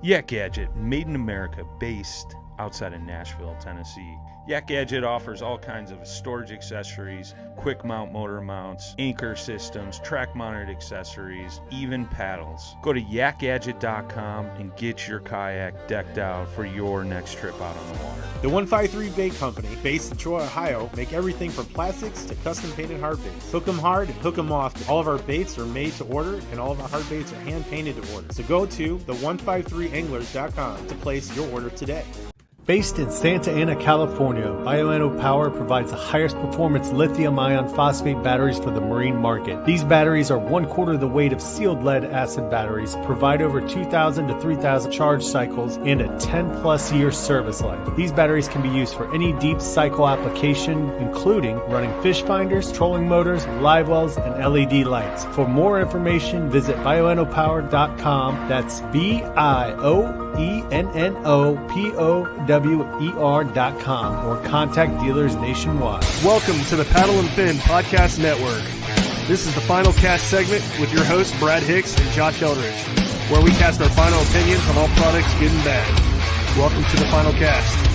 Yak Gadget, made in America, based outside of Nashville, Tennessee. Yak Gadget offers all kinds of storage accessories, quick mount motor mounts, anchor systems, track mounted accessories, even paddles. Go to yakgadget.com and get your kayak decked out for your next trip out on the water. The 153 Bait Company, based in Troy, Ohio, make everything from plastics to custom painted hard baits. Hook 'em hard and hook 'em often. All of our baits are made to order, and all of our hard baits are hand painted to order. So go to the153anglers.com to place your order today. Based in Santa Ana, California, Bioenno Power provides the highest performance lithium-ion phosphate batteries for the marine market. These batteries are 1/4 the weight of sealed lead acid batteries, provide over 2,000 to 3,000 charge cycles, and a 10-plus year service life. These batteries can be used for any deep cycle application, including running fish finders, trolling motors, live wells, and LED lights. For more information, visit bioennopower.com. That's BIOENNOPOWER.com or contact dealers nationwide. Welcome to the Paddle and Fin Podcast Network. This is the final cast segment with your hosts Brad Hicks and Josh Eldridge, where we cast our final opinions on all products, good and bad. Welcome to the final cast.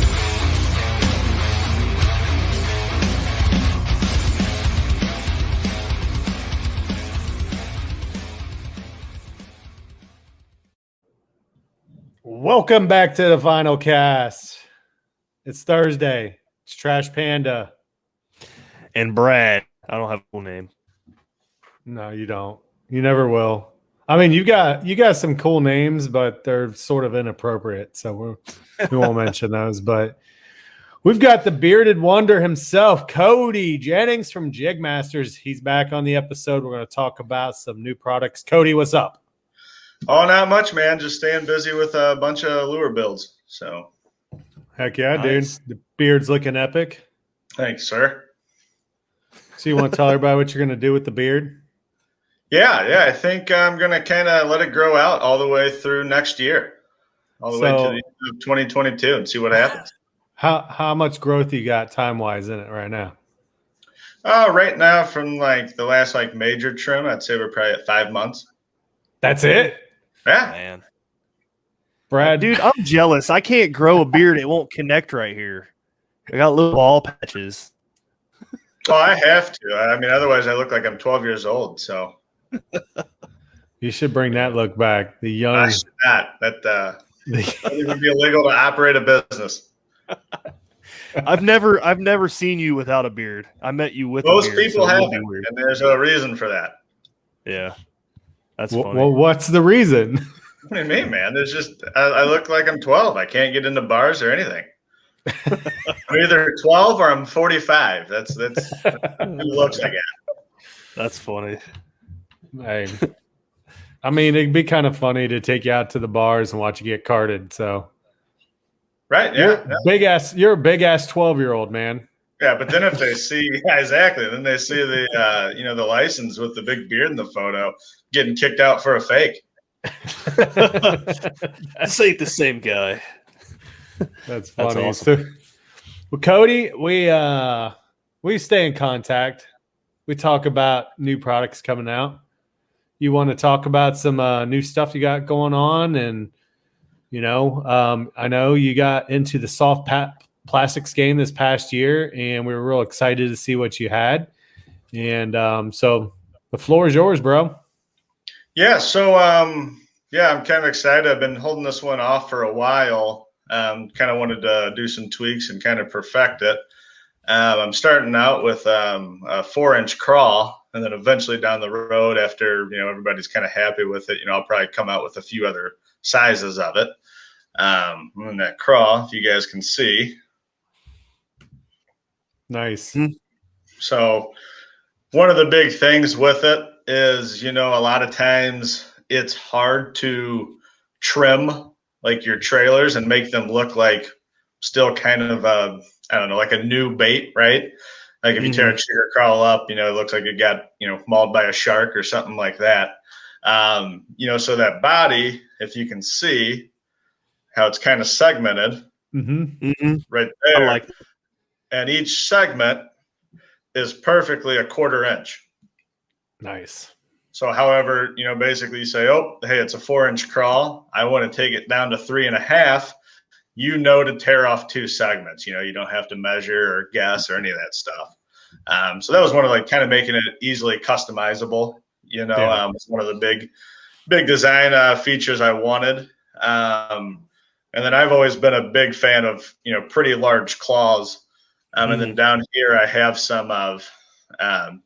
Welcome back to the final cast. It's Thursday. It's Trash Panda. And Brad. I don't have a full name. No, you don't. You never will. I mean, you got some cool names, but they're sort of inappropriate, so we won't mention those. But we've got the bearded wonder himself, Cody Jennings from Jigmasters. He's back on the episode. We're going to talk about some new products. Cody, what's up? Oh, not much, man. Just staying busy with a bunch of lure builds. So, heck yeah, nice. dude. The beard's looking epic. Thanks, sir. So you want to tell everybody what you're going to do with the beard? Yeah. I think I'm going to kind of let it grow out all the way through next year, all the way to the end of 2022 and see what happens. How much growth you got time-wise in it right now? Right now, from like the last like major trim, I'd say we're probably at 5 months. That's it? Yeah. Man. Brad, Dude, I'm jealous. I can't grow a beard. It won't connect right here. I got little ball patches. Oh, I have to. I mean, otherwise I look like I'm 12 years old. So you should bring that look back. The young. I should not. That it would be illegal to operate a business. I've never seen you without a beard. I met you with Most a beard. people so it would haven't, be weird. and there's a reason for that. Yeah. That's funny. Well, what's the reason? What do you mean, man? There's just I look like I'm 12. I can't get into bars or anything. I'm either 12 or I'm 45. That's who looks like that. That's funny. Hey, I mean, it'd be kind of funny to take you out to the bars and watch you get carded. So, right? you're Yeah. You're a big ass 12-year-old, man. Yeah, but then if they see exactly, then they see the the license with the big beard in the photo getting kicked out for a fake. This ain't the same guy. That's funny. That's awesome. So, well, Cody, we stay in contact. We talk about new products coming out. You want to talk about some new stuff you got going on, and I know you got into the soft plastics game this past year, and we were real excited to see what you had. And so the floor is yours, bro. Yeah. So I'm kind of excited. I've been holding this one off for a while. Kind of wanted to do some tweaks and kind of perfect it. I'm starting out with a 4-inch crawl, and then eventually down the road, after everybody's kind of happy with it, I'll probably come out with a few other sizes of it. And that crawl, if you guys can see. Nice. So one of the big things with it is, a lot of times it's hard to trim like your trailers and make them look like still kind of like a new bait, right? Like if you tear a chigger crawl up, it looks like it got, mauled by a shark or something like that. So that body, if you can see how it's kind of segmented right there. I like it. And each segment is perfectly a 1/4 inch. Nice. So, however, basically you say, oh, hey, it's a 4-inch crawl. I want to take it down to 3.5. To tear off 2 segments. You don't have to measure or guess or any of that stuff. So that was one of kind of making it easily customizable. It's one of the big design features I wanted. And then I've always been a big fan of pretty large claws. And then down here I have some of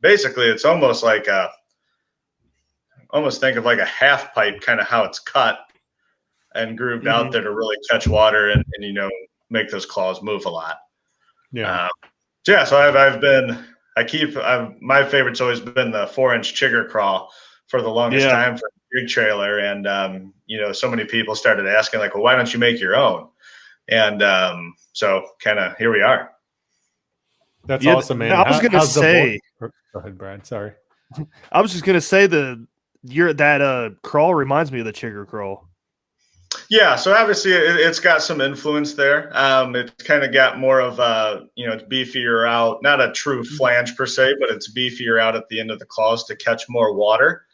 basically it's almost like almost think of like a half pipe, kind of how it's cut and grooved out there to really catch water and make those claws move a lot. Yeah. So my favorite's always been the 4-inch chigger crawl for the longest time for a big trailer. And, so many people started asking like, well, why don't you make your own? And so kind of here we are. That's awesome, man. I was going to say, go ahead, Brad. Sorry. I was just going to say that crawl reminds me of the chigger crawl. Yeah, so obviously it's got some influence there. It's kind of got more of it's beefier out, not a true flange per se, but it's beefier out at the end of the claws to catch more water.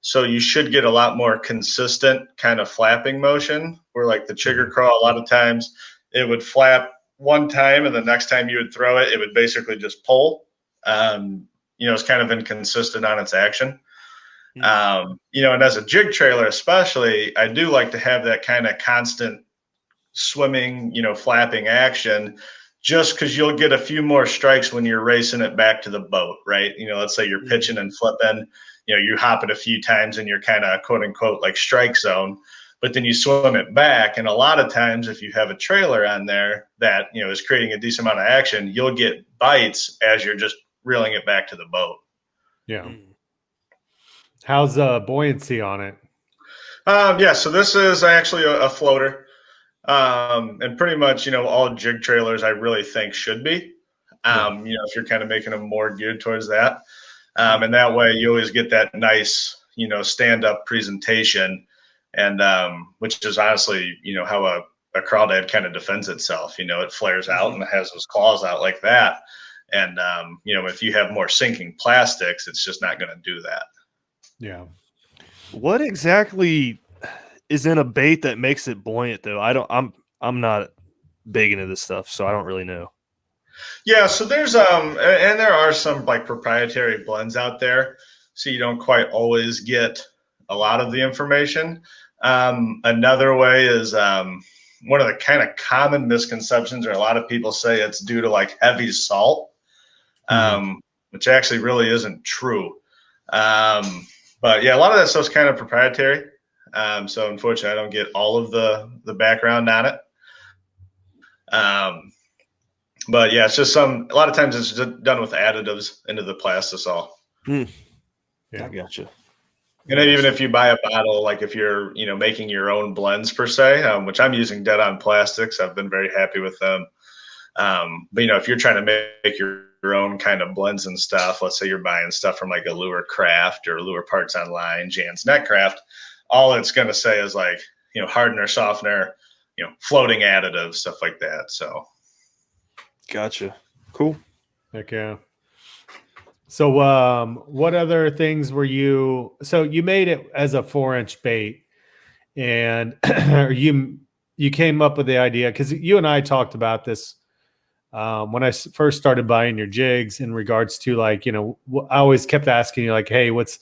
So you should get a lot more consistent kind of flapping motion. Where like the chigger crawl, a lot of times it would flap one time, and the next time you would throw it, it would basically just pull. It's kind of inconsistent on its action. And as a jig trailer, especially, I do like to have that kind of constant swimming, flapping action, just because you'll get a few more strikes when you're racing it back to the boat, right? Let's say you're pitching and flipping, you hop it a few times and you're kind of quote unquote like strike zone, but then you swim it back. And a lot of times if you have a trailer on there that, is creating a decent amount of action, you'll get bites as you're just reeling it back to the boat. Yeah. How's buoyancy on it? So this is actually a floater. And pretty much, all jig trailers I really think should be, if you're kind of making them more geared towards that. And that way you always get that nice, stand-up presentation, and which is honestly, how a crawdad kind of defends itself. It flares out and it has those claws out like that. And, if you have more sinking plastics, it's just not going to do that. Yeah. What exactly is in a bait that makes it buoyant though? I'm not big into this stuff, so I don't really know. Yeah, so there's and there are some like proprietary blends out there, so you don't quite always get a lot of the information. Another way is one of the kind of common misconceptions, or a lot of people say it's due to like heavy salt, which actually really isn't true. But yeah, a lot of that stuff's kind of proprietary. So unfortunately, I don't get all of the background on it. But yeah, it's just a lot of times it's just done with additives into the plastisol. Yeah, I gotcha. And then even if you buy a bottle, like if you're, making your own blends per se, which I'm using Dead On Plastics, I've been very happy with them. But if you're trying to make your own kind of blends and stuff, let's say you're buying stuff from like a Lure Craft or Lure Parts Online, Jan's Netcraft, all it's going to say is like, hardener, softener, floating additives, stuff like that. So. Gotcha. Cool. Heck yeah. So what other things were you – so you made it as a 4-inch bait, and you came up with the idea because you and I talked about this when I first started buying your jigs in regards to like, I always kept asking you like, hey, what's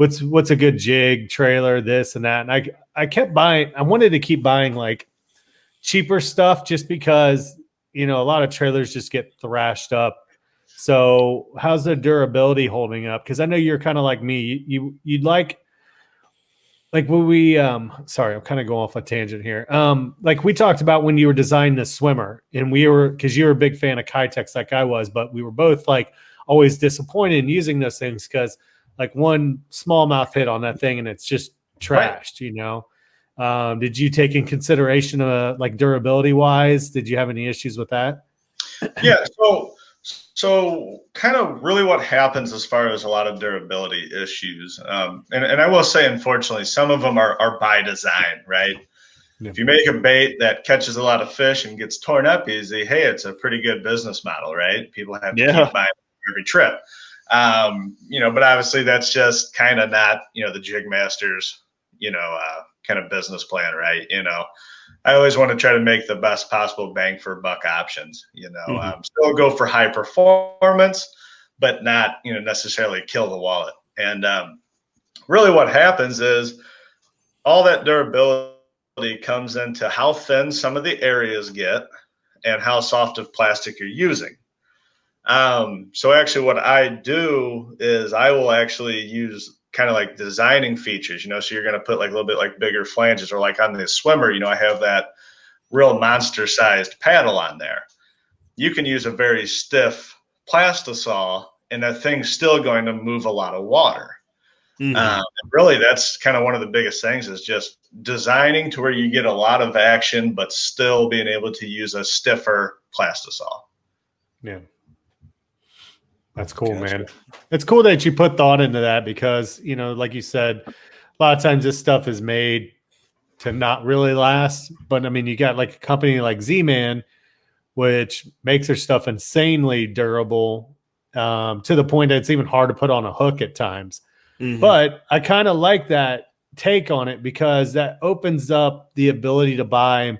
a good jig trailer, this and that. And I kept buying – I wanted to keep buying like cheaper stuff just because – a lot of trailers just get thrashed up. So how's the durability holding up? Because I know you're kind of like me. You'd like when we sorry, I'm kind of going off a tangent here. Like we talked about when you were designing the swimmer, and because you were a big fan of Kitex like I was, but we were both like always disappointed in using those things because like one smallmouth hit on that thing and it's just trashed, Did you take in consideration like durability wise? Did you have any issues with that? Yeah. So kind of really what happens as far as a lot of durability issues. And I will say, unfortunately, some of them are by design, right? Yeah. If you make a bait that catches a lot of fish and gets torn up easy, hey, it's a pretty good business model, right? People have to keep buying every trip. But obviously that's just kind of not, the Jigmaster's, kind of business plan, right? I always want to try to make the best possible bang for buck options, still go for high performance, but not, necessarily kill the wallet. And really what happens is all that durability comes into how thin some of the areas get and how soft of plastic you're using. So actually what I do is I will actually use kind of like designing features, so you're going to put like a little bit like bigger flanges, or like on the swimmer, I have that real monster sized paddle on there. You can use a very stiff plastisol and that thing's still going to move a lot of water. Really, that's kind of one of the biggest things, is just designing to where you get a lot of action, but still being able to use a stiffer plastisol. Yeah. That's cool, man. It's cool that you put thought into that, because, like you said, a lot of times this stuff is made to not really last. But I mean, you got like a company like Z-Man, which makes their stuff insanely durable, to the point that it's even hard to put on a hook at times. But I kind of like that take on it, because that opens up the ability to buy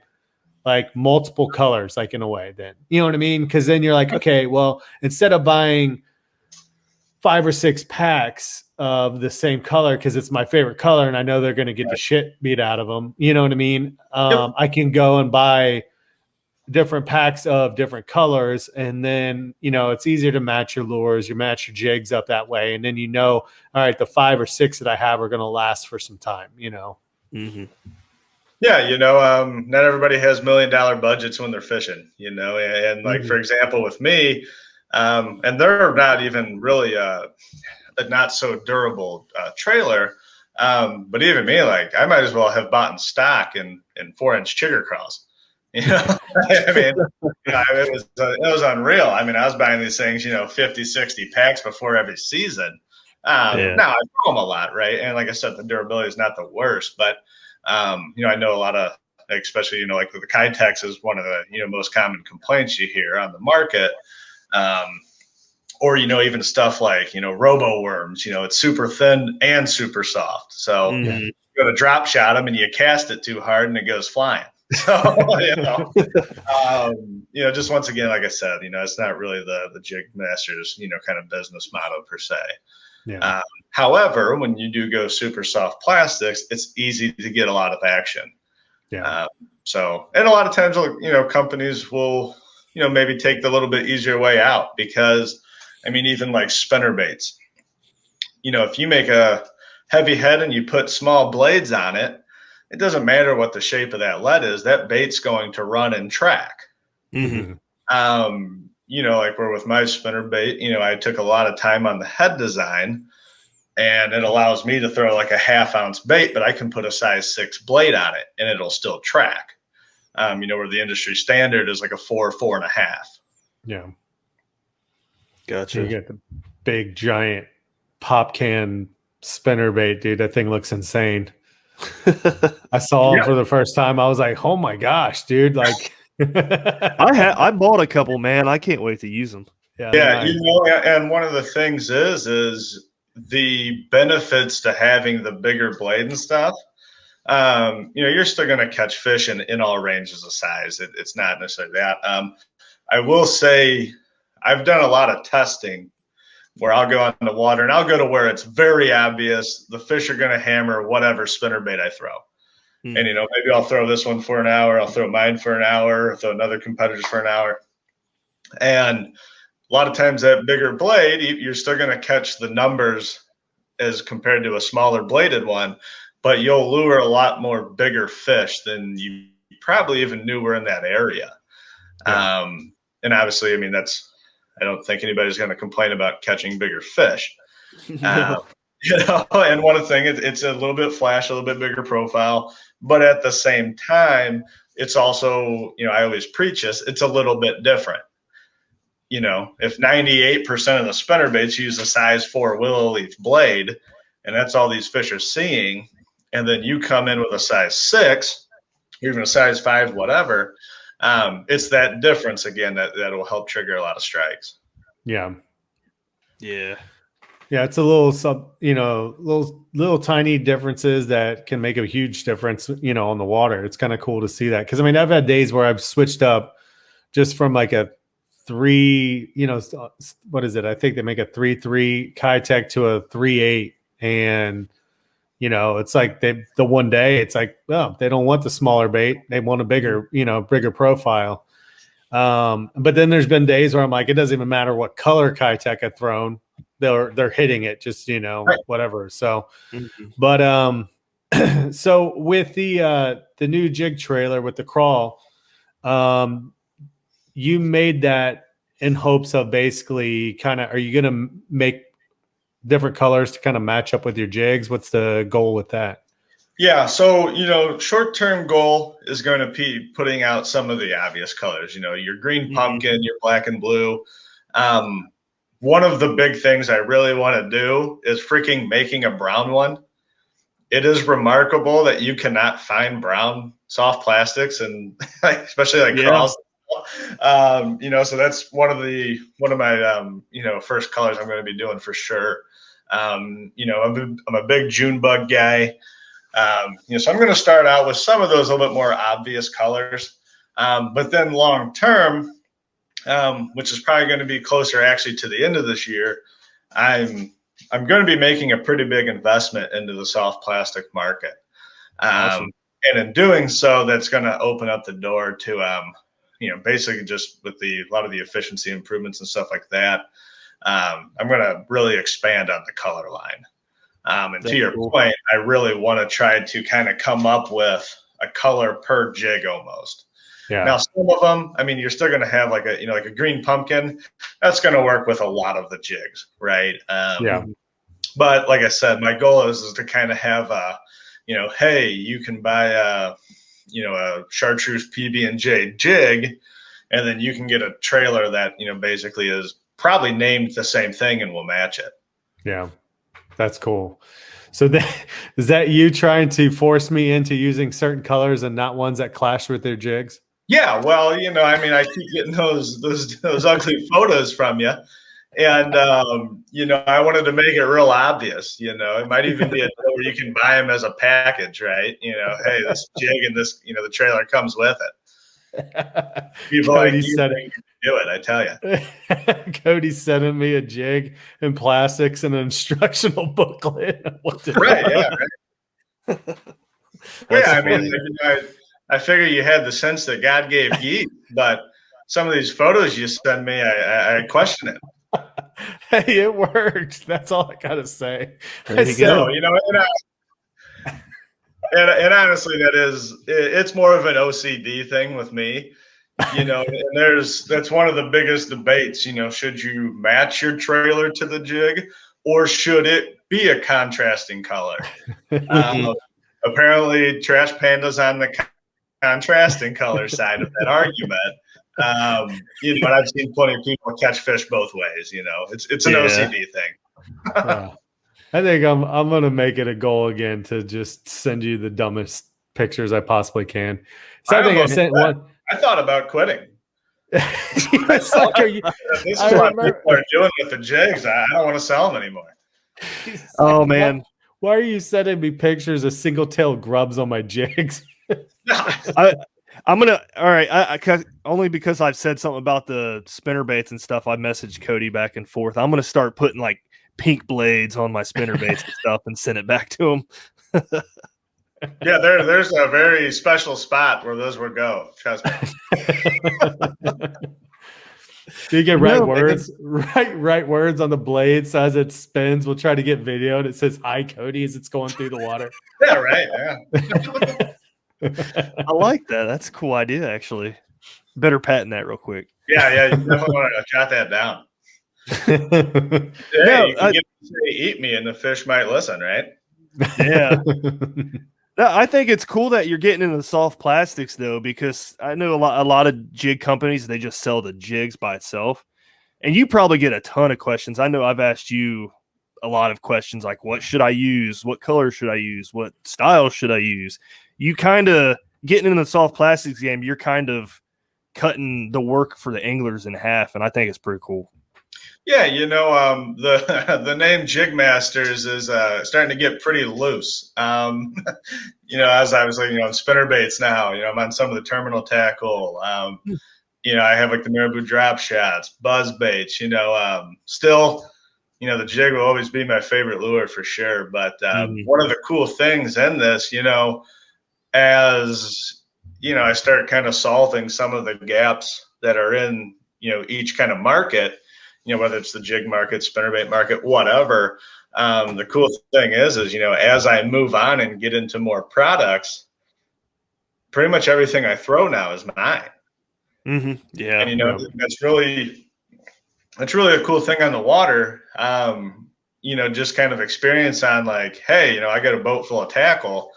like multiple colors, like in a way, then, you know what I mean? Because then you're like, okay, well, instead of buying 5 or 6 packs of the same color because it's my favorite color and I know they're going to get the shit beat out of them, you know what I mean? I can go and buy different packs of different colors, and then, it's easier to match your lures, you match your jigs up that way, and then all right, the 5 or 6 that I have are going to last for some time, Yeah, not everybody has $1 million budgets when they're fishing, and like, for example, with me, and they're not even really a not so durable trailer, but even me, like, I might as well have bought in stock in 4-inch chigger crawls. I mean, it was unreal. I mean, I was buying these things, 50, 60 packs before every season. Now I throw them a lot, right? And like I said, the durability is not the worst, but I know a lot of, especially, like with the Kytex is one of the, most common complaints you hear on the market. Or, even stuff like, robo worms, it's super thin and super soft. So you go to drop shot them and you cast it too hard and it goes flying. So, just once again, like I said, it's not really the Jigmaster's, kind of business model per se. Yeah. However, when you do go super soft plastics, it's easy to get a lot of action. Yeah. And a lot of times, companies will, maybe take the little bit easier way out, because, I mean, even like spinner baits, if you make a heavy head and you put small blades on it, it doesn't matter what the shape of that lead is, that bait's going to run and track. Like where with my spinner bait, I took a lot of time on the head design, and it allows me to throw like a 1/2 ounce bait, but I can put a size 6 blade on it and it'll still track. Where the industry standard is like a 4, 4.5. Yeah. Gotcha. You get the big giant pop can spinner bait, dude. That thing looks insane. I saw him for the first time. I was like, oh my gosh, dude. Like, I bought a couple, man. I can't wait to use them. Yeah. Nice. And one of the things is the benefits to having the bigger blade and stuff. You're still going to catch fish in all ranges of size. It's not necessarily that. I will say I've done a lot of testing where I'll go on the water and I'll go to where it's very obvious the fish are going to hammer whatever spinner bait I throw. And, maybe I'll throw this one for an hour. I'll throw mine for an hour, throw another competitor's for an hour. And a lot of times that bigger blade, you're still going to catch the numbers as compared to a smaller bladed one, but you'll lure a lot more bigger fish than you probably even knew were in that area. Yeah. And obviously, I mean, I don't think anybody's going to complain about catching bigger fish. And one thing, it's a little bit flash, a little bit bigger profile, but at the same time, it's also, I always preach this, it's a little bit different. If 98% of the spinner baits use a size 4 willow leaf blade, and that's all these fish are seeing, and then you come in with a size 6, even a size 5, whatever, it's that difference again that will help trigger a lot of strikes. Yeah. Yeah. Yeah, it's a little little tiny differences that can make a huge difference, on the water. It's kind of cool to see that. Because I mean, I've had days where I've switched up just from like a 3, what is it? I think they make a 3.3 Kitech to a 3.8, and it's like the one day it's like, oh, they don't want the smaller bait, they want a bigger, bigger profile. But then there's been days where I'm like, it doesn't even matter what color Kitech I've thrown, they're hitting it, just Right. whatever. So, but so with the new jig trailer with the crawl, you made that in hopes of basically kind of, are you going to make different colors to kind of match up with your jigs? What's the goal with that? Yeah, so short-term goal is going to be putting out some of the obvious colors. Your green pumpkin, your black and blue. One of the big things I really want to do is freaking making a brown one. It is remarkable that you cannot find brown soft plastics, and especially like crawls. So that's one of my first colors I'm going to be doing for sure. I'm a big June bug guy. So I'm going to start out with some of those a little bit more obvious colors, but then long term, which is probably going to be closer actually to the end of this year, I'm going to be making a pretty big investment into the soft plastic market. Awesome. And in doing so, that's going to open up the door to, basically just with a lot of the efficiency improvements and stuff like that. I'm going to really expand on the color line. And that's to your point, I really want to try to kind of come up with a color per jig almost. Yeah. Now, some of them, I mean, you're still going to have like a green pumpkin. That's going to work with a lot of the jigs, right? Yeah. But like I said, my goal is to kind of have hey, you can buy a chartreuse PB&J jig, and then you can get a trailer that basically is probably named the same thing and will match it. Yeah. That's cool. So is that you trying to force me into using certain colors and not ones that clash with their jigs? Yeah, well, I keep getting those ugly photos from you, and I wanted to make it real obvious. It might even be a deal where you can buy them as a package, right? Hey, this jig and this, the trailer comes with it. People Cody said it. Do it, I tell you. Cody's sending me a jig and plastics and an instructional booklet. Right, yeah. Right. Yeah, I mean, I figure you had the sense that God gave ye, but some of these photos you send me, I question it. Hey, it worked. That's all I gotta say. And honestly, it's more of an OCD thing with me. And that's one of the biggest debates. Should you match your trailer to the jig, or should it be a contrasting color? Apparently, Trash Panda's on the contrasting color side of that argument. But I've seen plenty of people catch fish both ways. It's an OCD thing. Yeah. I think I'm gonna make it a goal again to just send you the dumbest pictures I possibly can. So I sent one. I thought about quitting. It's like, this is what people are doing with the jigs. I don't want to sell them anymore. Oh man, why are you sending me pictures of single-tail grubs on my jigs? I'm gonna only because I've said something about the spinner baits and stuff. I messaged Cody back and forth. I'm gonna start putting like pink blades on my spinner baits and stuff and send it back to him. Yeah, there's a very special spot where those would go. Trust me. Do you get right words? Right words on the blade. So as it spins, we'll try to get video and it says "Hi, Cody" as it's going through the water. Yeah, right. Yeah. I like that. That's a cool idea, actually. Better patent that real quick. Yeah. You definitely want to jot that down. You can say "eat me" and the fish might listen, right? Yeah. No, I think it's cool that you're getting into the soft plastics though, because I know a lot of jig companies, they just sell the jigs by itself, and you probably get a ton of questions. I know I've asked you a lot of questions like, what should I use? What color should I use? What style should I use? You kind of getting into the soft plastics game, you're kind of cutting the work for the anglers in half, and I think it's pretty cool. Yeah, the the name Jigmasters is starting to get pretty loose. As I was like, on spinner baits now, I'm on some of the terminal tackle. I have like the marabou drop shots, buzz baits. Still, the jig will always be my favorite lure for sure. But one of the cool things in this, as I start kind of solving some of the gaps that are in each kind of market, whether it's the jig market, spinnerbait market, whatever. The cool thing is as I move on and get into more products, pretty much everything I throw now is mine. Yeah, And that's really a cool thing on the water. Just kind of experience on like, hey, I got a boat full of tackle,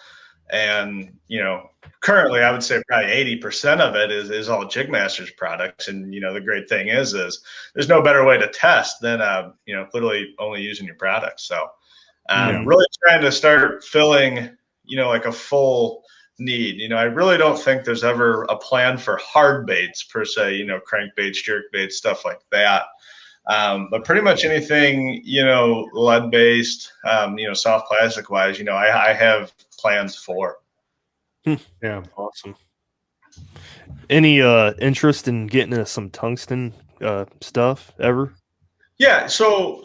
and currently I would say probably 80% of it is all Jigmaster's products. And the great thing is there's no better way to test than literally only using your products. So really trying to start filling like a full need. I really don't think there's ever a plan for hard baits per se, crankbaits, jerkbaits, stuff like that. But pretty much anything, lead based, soft plastic wise, I have plans for. Yeah. Awesome. Any interest in getting into some tungsten stuff ever? Yeah, so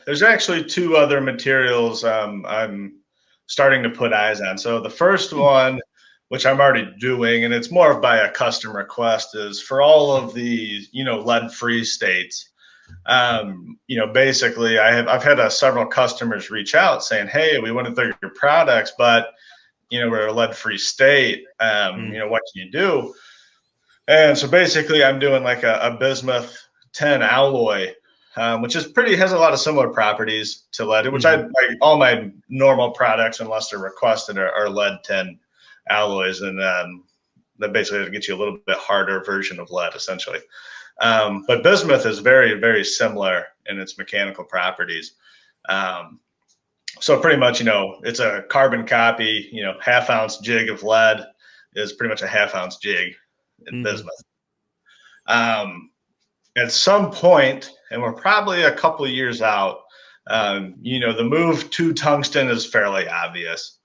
there's actually two other materials I'm starting to put eyes on. So the first one, which I'm already doing, and it's more by a custom request, is for all of the lead-free states. Basically, I've had several customers reach out saying, "Hey, we want to throw your products, but we're a lead-free state. What can you do?" And so basically, I'm doing like a bismuth 10 alloy, which has a lot of similar properties to lead, which I like. All my normal products, unless they're requested, are lead 10 alloys, and that basically gets you a little bit harder version of lead, essentially. But bismuth is very, very similar in its mechanical properties. So pretty much, it's a carbon copy. Half-ounce jig of lead is pretty much a half-ounce jig in bismuth. At some point, and we're probably a couple of years out, the move to tungsten is fairly obvious.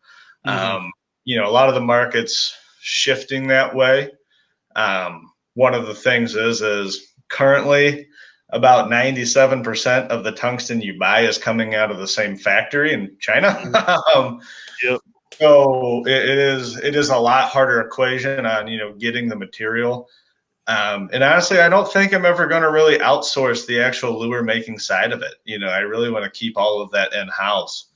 A lot of the market's shifting that way. One of the things is currently about 97% of the tungsten you buy is coming out of the same factory in China. Yep. So it is a lot harder equation on getting the material. And honestly, I don't think I'm ever going to really outsource the actual lure making side of it. I really want to keep all of that in house.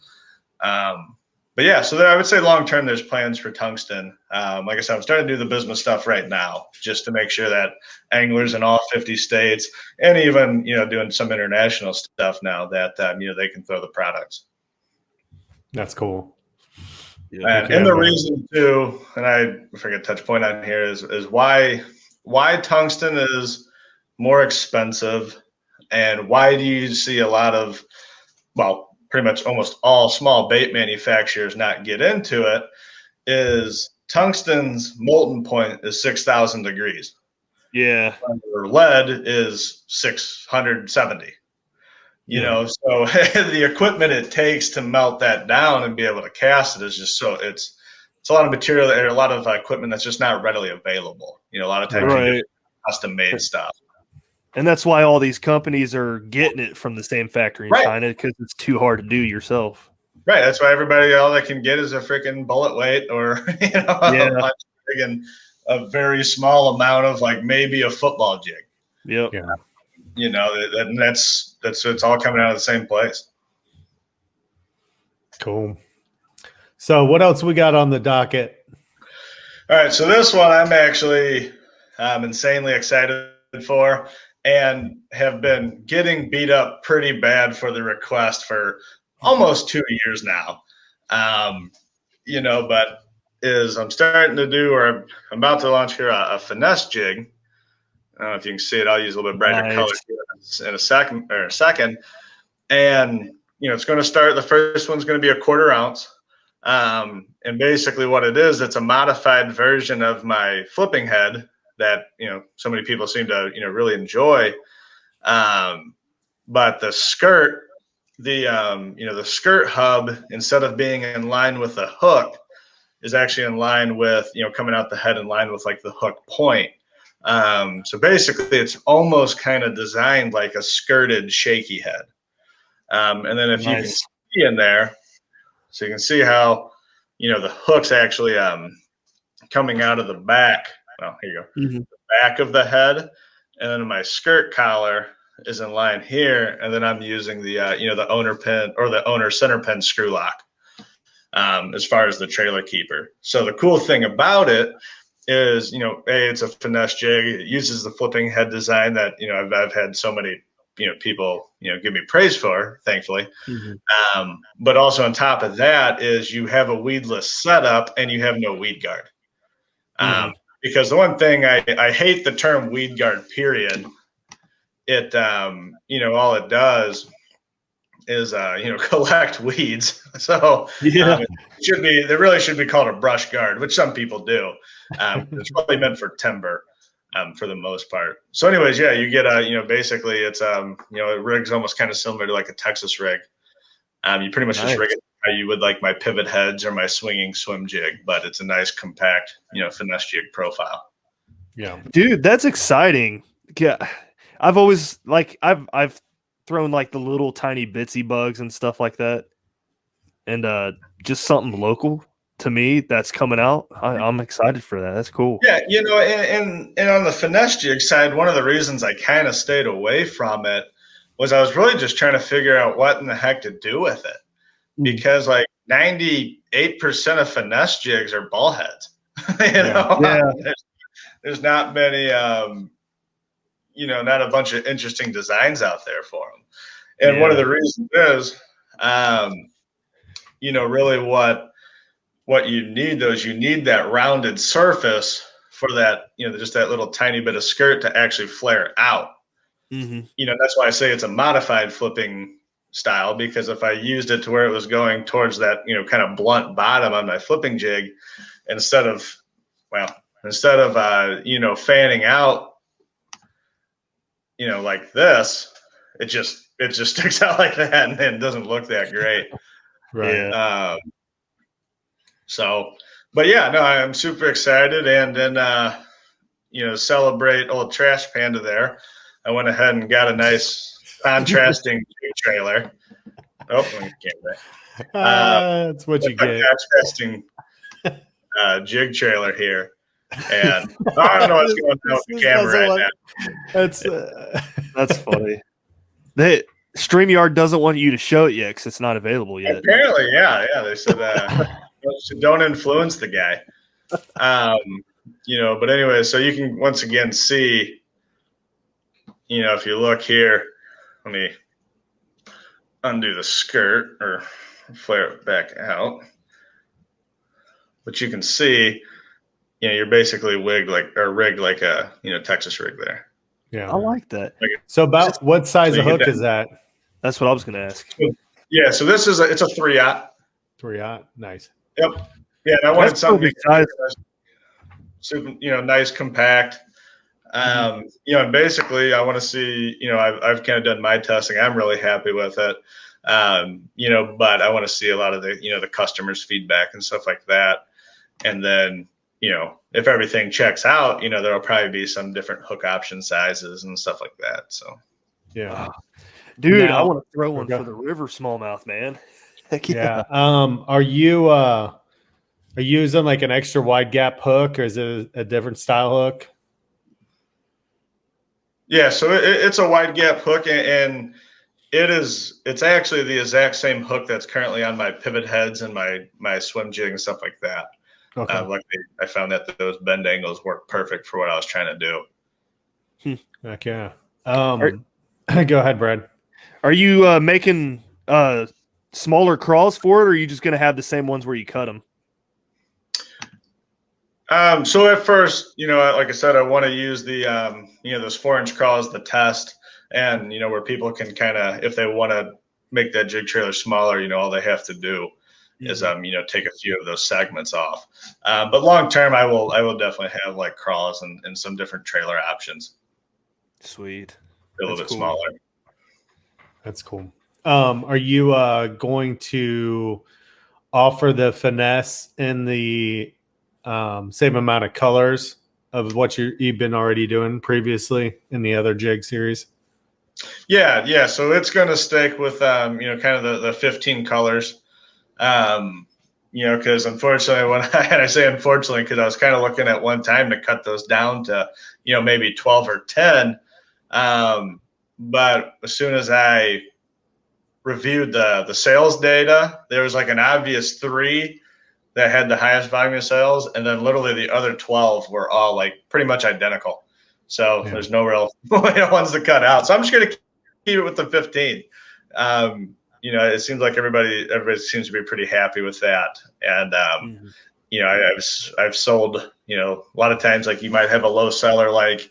But yeah, so I would say long term, there's plans for tungsten. Like I said, I'm starting to do the business stuff right now, just to make sure that anglers in all 50 states, and even doing some international stuff now, that they can throw the products. That's cool. Yeah, and the reason too, and I forget to touch point on here is why tungsten is more expensive, and why do you see a lot of, well, pretty much almost all small bait manufacturers not get into it, is tungsten's molten point is 6,000 degrees. Yeah. Lead is 670. So the equipment it takes to melt that down and be able to cast it is just it's a lot of material or a lot of equipment that's just not readily available. A lot of times you do custom made stuff. And that's why all these companies are getting it from the same factory in China, because it's too hard to do yourself. Right. That's why everybody, all they can get is a freaking bullet weight or, a very small amount of like maybe a football jig. Yep. Yeah. And that's it's all coming out of the same place. Cool. So what else we got on the docket? All right. So this one I'm actually insanely excited for, and have been getting beat up pretty bad for the request for almost 2 years now. But I'm starting to do, or I'm about to launch here, a finesse jig. I don't know if you can see it. I'll use a little bit brighter color here in a second. And, it's going to start, the first one's going to be a 1/4 ounce. And basically what it is, it's a modified version of my flipping head that, so many people seem to, really enjoy. but the skirt, the skirt hub, instead of being in line with the hook, is actually in line with, coming out the head in line with like the hook point. So basically it's almost kind of designed like a skirted shaky head. And then if you can see in there, so you can see how, the hook's actually coming out of the back. Well, here you go. Mm-hmm. The back of the head. And then my skirt collar is in line here. And then I'm using the, the owner pin or the owner center pin screw lock as far as the trailer keeper. So the cool thing about it is, it's a finesse jig. It uses the flipping head design that, I've had so many, people, give me praise for, thankfully. Mm-hmm. But also on top of that is you have a weedless setup and you have no weed guard. Because the one thing I hate the term weed guard, period. It, all it does is, collect weeds. So they really should be called a brush guard, which some people do. It's probably meant for timber for the most part. So anyways, yeah, you get basically it's, it rigs almost kind of similar to like a Texas rig. You pretty much just rig it how you would like my pivot heads or my swinging swim jig, but it's a nice compact, finesse jig profile. Yeah, dude, that's exciting. Yeah, I've always I've thrown like the little tiny bitsy bugs and stuff like that, and just something local to me that's coming out. I'm excited for that. That's cool. Yeah, and on the finesse jig side, one of the reasons I kind of stayed away from it was I was really just trying to figure out what in the heck to do with it, because like 98% of finesse jigs are ball heads. There's not many, not a bunch of interesting designs out there for them. And one of the reasons is, really what you need you need that rounded surface for that, just that little tiny bit of skirt to actually flare out. That's why I say it's a modified flipping style, because if I used it to where it was going towards that, kind of blunt bottom on my flipping jig, instead of fanning out, like this, it just sticks out like that and it doesn't look that great. Right. But yeah, no, I'm super excited. And then, celebrate old Trash Panda there, I went ahead and got a nice contrasting trailer. Oh, that's what you get. Contrasting jig trailer here. And I don't know what's going on with the camera right now. That's funny. StreamYard doesn't want you to show it yet because it's not available yet. Apparently, yeah. They said don't influence the guy. But anyway, so you can once again see, if you look here, let me undo the skirt or flare it back out. But you can see, you're basically rigged like a, Texas rig there. Yeah, I like that. So about what size of hook is that? That's what I was going to ask. Yeah, so this is it's a 3/0. 3/0, nice. Yep. Yeah, and I wanted something super, nice, compact. And basically I want to see, I've kind of done my testing. I'm really happy with it. But I want to see a lot of the, the customers' feedback and stuff like that. And then, if everything checks out, there'll probably be some different hook option sizes and stuff like that. So, yeah. Dude, I want to throw one for the river smallmouth, man. Heck yeah. Are you using like an extra wide gap hook, or is it a different style hook? Yeah, so it's a wide gap hook, and it's actually the exact same hook that's currently on my pivot heads and my swim jig and stuff like that. Okay. Luckily, I found that those bend angles work perfect for what I was trying to do. Heck yeah. Go ahead, Brad. Are you making smaller crawls for it, or are you just going to have the same ones where you cut them? So at first, like I said, I want to use the, those 4-inch crawls, the test, and, where people can kind of, if they want to make that jig trailer smaller, all they have to do is, take a few of those segments off. But long term, I will definitely have like crawls and some different trailer options. Sweet. A little bit smaller. That's cool. Are you going to offer the finesse in the same amount of colors of what you've been already doing previously in the other jig series? Yeah. So it's going to stick with, kind of the 15 colors. Because unfortunately, and I say unfortunately, because I was kind of looking at one time to cut those down to, maybe 12 or 10. But as soon as I reviewed the sales data, there was like an obvious 3 that had the highest volume of sales, and then literally the other 12 were all like pretty much identical. So there's no real ones to cut out. So I'm just going to keep it with the 15. It seems like everybody seems to be pretty happy with that. And, I've sold, a lot of times, like you might have a low seller, like,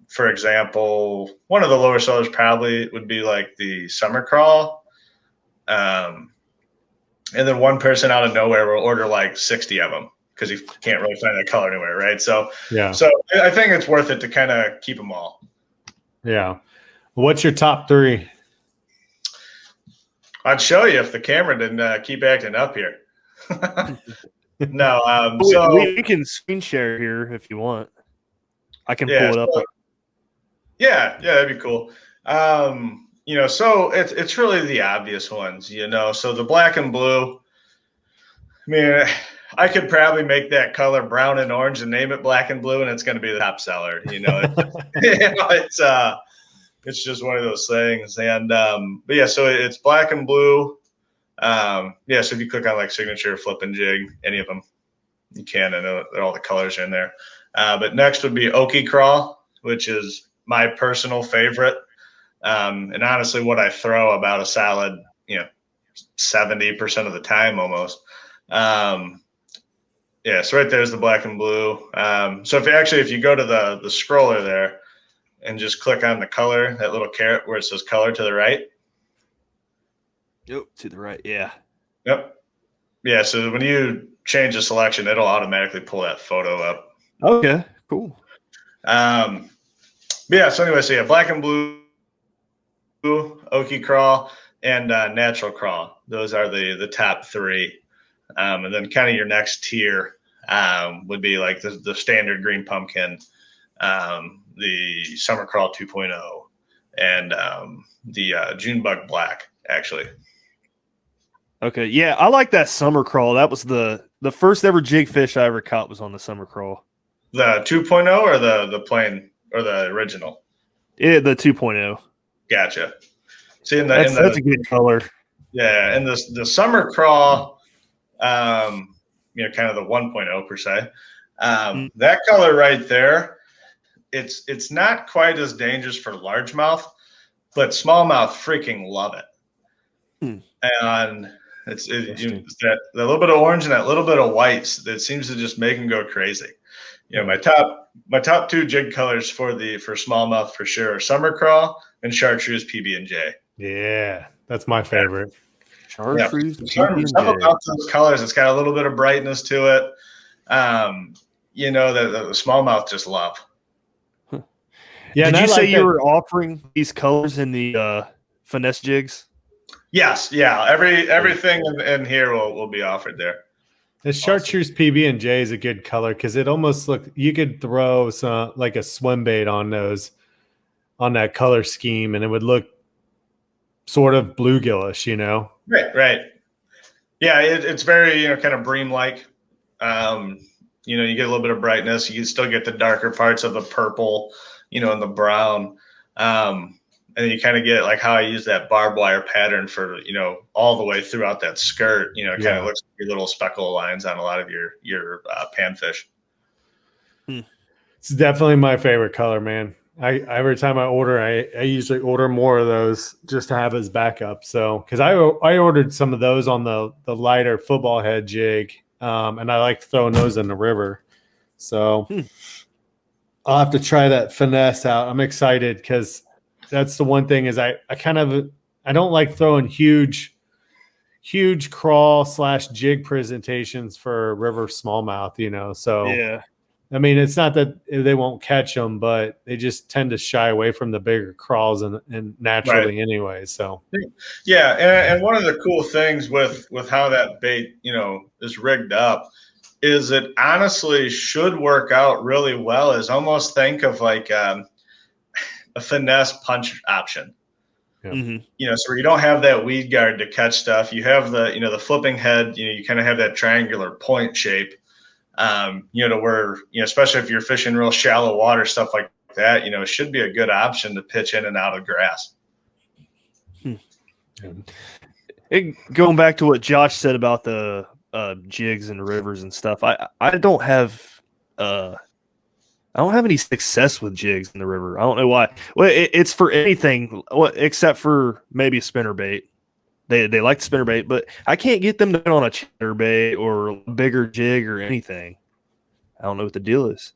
for example, one of the lower sellers probably would be like the summer crawl. And then one person out of nowhere will order like 60 of them because he can't really find that color anywhere. Right. So I think it's worth it to kind of keep them all. Yeah. What's your top 3? I'd show you if the camera didn't keep acting up here. No. We can screen share here if you want. I can pull it up. Yeah, that'd be cool. So it's really the obvious ones, So the black and blue, I mean, I could probably make that color brown and orange and name it black and blue, and it's going to be the top seller. It's just one of those things. And so it's black and blue. So if you click on like signature, flip and jig, any of them, you can. I know all the colors are in there. But next would be Okie Crawl, which is my personal favorite. And honestly, what I throw about a solid, 70% of the time almost. So right there's the black and blue. So if you go to the scroller there and just click on the color, that little caret where it says color to the right. Yep, to the right. Yeah. Yep. Yeah. So when you change the selection, it'll automatically pull that photo up. Okay, cool. Black and blue, Okie Crawl, and Natural Crawl. Those are the top 3. And then kind of your next tier would be like the standard green pumpkin, the Summer Crawl 2.0, and the June Bug Black, actually. Okay, yeah, I like that Summer Crawl. That was the first ever jig fish I ever caught was on the Summer Crawl. The 2.0 or the plain or the original? Yeah, the 2.0. Gotcha. See, that's a good color. Yeah, and the Summer Crawl, kind of the 1.0 per se. That color right there, it's not quite as dangerous for largemouth, but smallmouth freaking love it. And it's that little bit of orange and that little bit of whites that seems to just make them go crazy. My top 2 jig colors for smallmouth for sure are Summer Crawl and Chartreuse PB&J. Yeah, that's my favorite. Chartreuse. Some about those colors, it's got a little bit of brightness to it. That the smallmouth just love. Yeah. Did you say you were offering these colors in the finesse jigs? Yes. Yeah. Everything in here will be offered there. The Chartreuse PB&J is a good color because it almost you could throw some like a swim bait on that color scheme and it would look sort of bluegillish, Right. Yeah, it's very kind of bream-like. You get a little bit of brightness. You can still get the darker parts of the purple, and the brown. And you kind of get like how I use that barbed wire pattern for, all the way throughout that skirt, kind of looks like your little speckle lines on a lot of your panfish. It's definitely my favorite color, man. Every time I order, I usually order more of those just to have as backup. So, because I ordered some of those on the lighter football head jig, and I like throwing those in the river. So I'll have to try that finesse out. I'm excited because that's the one thing is I don't like throwing huge crawl / jig presentations for river smallmouth, So yeah. I mean, it's not that they won't catch them, but they just tend to shy away from the bigger crawls and naturally anyway. So Yeah, and one of the cool things with how that bait, is rigged up is it honestly should work out really well. Is almost think of like a finesse punch option. So where you don't have that weed guard to catch stuff, you have the flipping head. You kind of have that triangular point shape. To where especially if you're fishing real shallow water, stuff like that, it should be a good option to pitch in and out of grass. Going back to what Josh said about the jigs and rivers and stuff, I don't have any success with jigs in the river. I don't know why. Well, it's for anything except for maybe a spinner bait. They like the spinner bait, but I can't get them to put on a chatter bait or a bigger jig or anything. I don't know what the deal is.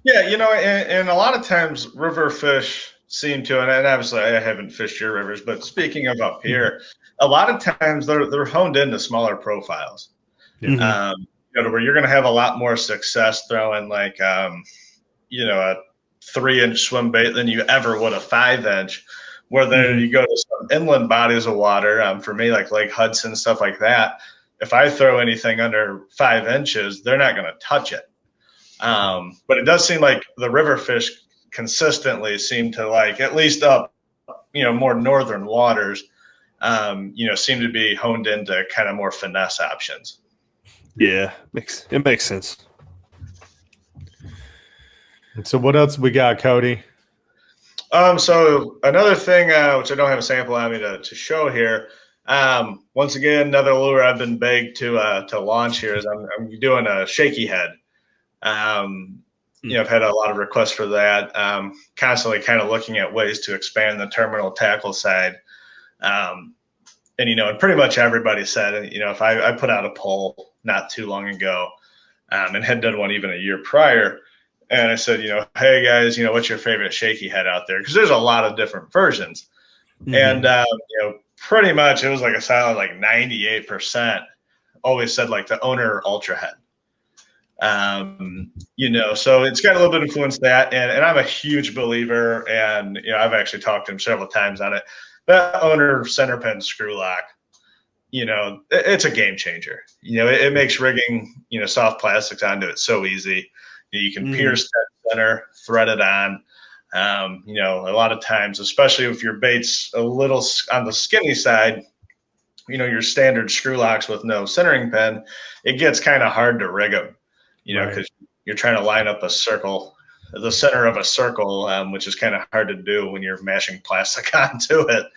Yeah, and a lot of times river fish seem to, and obviously I haven't fished your rivers, but speaking of up here, a lot of times they're honed into smaller profiles. To where you're going to have a lot more success throwing like, a 3-inch swim bait than you ever would a 5-inch. Where then you go to some inland bodies of water, for me, like Lake Hudson, stuff like that. If I throw anything under 5 inches, they're not going to touch it. But it does seem like the river fish consistently seem to like, at least up, more northern waters, seem to be honed into kind of more finesse options. Yeah, it makes sense. So what else we got, Cody? So another thing, which I don't have a sample on me to show here. Once again, another lure I've been begged to launch here is I'm doing a shaky head. I've had a lot of requests for that. Constantly kind of looking at ways to expand the terminal tackle side. And pretty much everybody said, if I put out a poll not too long ago, and had done one even a year prior, and I said, hey guys, what's your favorite shaky head out there? Because there's a lot of different versions. And, pretty much it was like a solid, like 98% always said like the owner ultra head. So it's got a little bit of influence that, and I'm a huge believer, and, I've actually talked to him several times on it. That owner center pin screw lock, it's a game changer. It makes rigging, soft plastics onto it so easy. You can pierce that center, thread it on. A lot of times, especially if your bait's a little on the skinny side, your standard screw locks with no centering pin, it gets kind of hard to rig them, because you're trying to line up a circle, the center of a circle, which is kind of hard to do when you're mashing plastic onto it.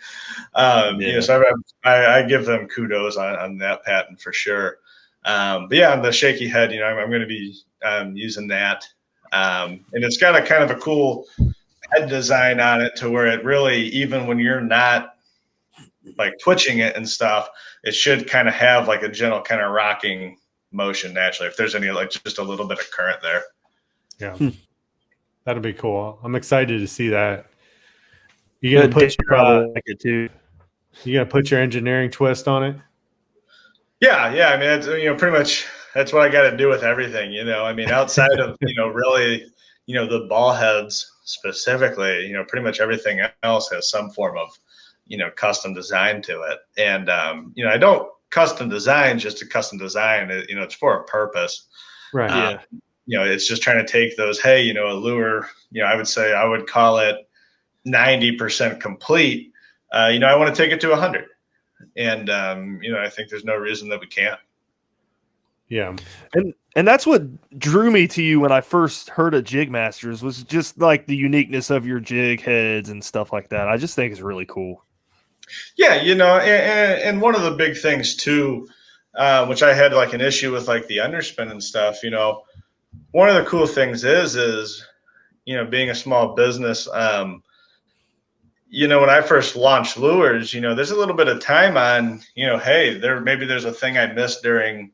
So I give them kudos on that patent for sure. But yeah, on the shaky head, I'm going to be using that. And it's got a kind of a cool head design on it to where it really, even when you're not like twitching it and stuff, it should kind of have like a gentle kind of rocking motion naturally, if there's any like just a little bit of current there. Yeah. That'll be cool. I'm excited to see that. You gonna put your engineering twist on it? Yeah. I mean, it's, pretty much that's what I got to do with everything. Outside of really, the ball heads specifically, pretty much everything else has some form of, custom design to it. And I don't custom design just to custom design. It's for a purpose. Right. It's just trying to take those, hey, a lure, I would say I would call it 90% complete. I want to take it to 100. And, I think there's no reason that we can't. Yeah. And that's what drew me to you when I first heard of Jigmasters, was just like the uniqueness of your jig heads and stuff like that. I just think it's really cool. Yeah. And one of the big things too, which I had like an issue with like the underspin and stuff, one of the cool things is, being a small business, when I first launched lures, there's a little bit of time on, hey, maybe there's a thing I missed during,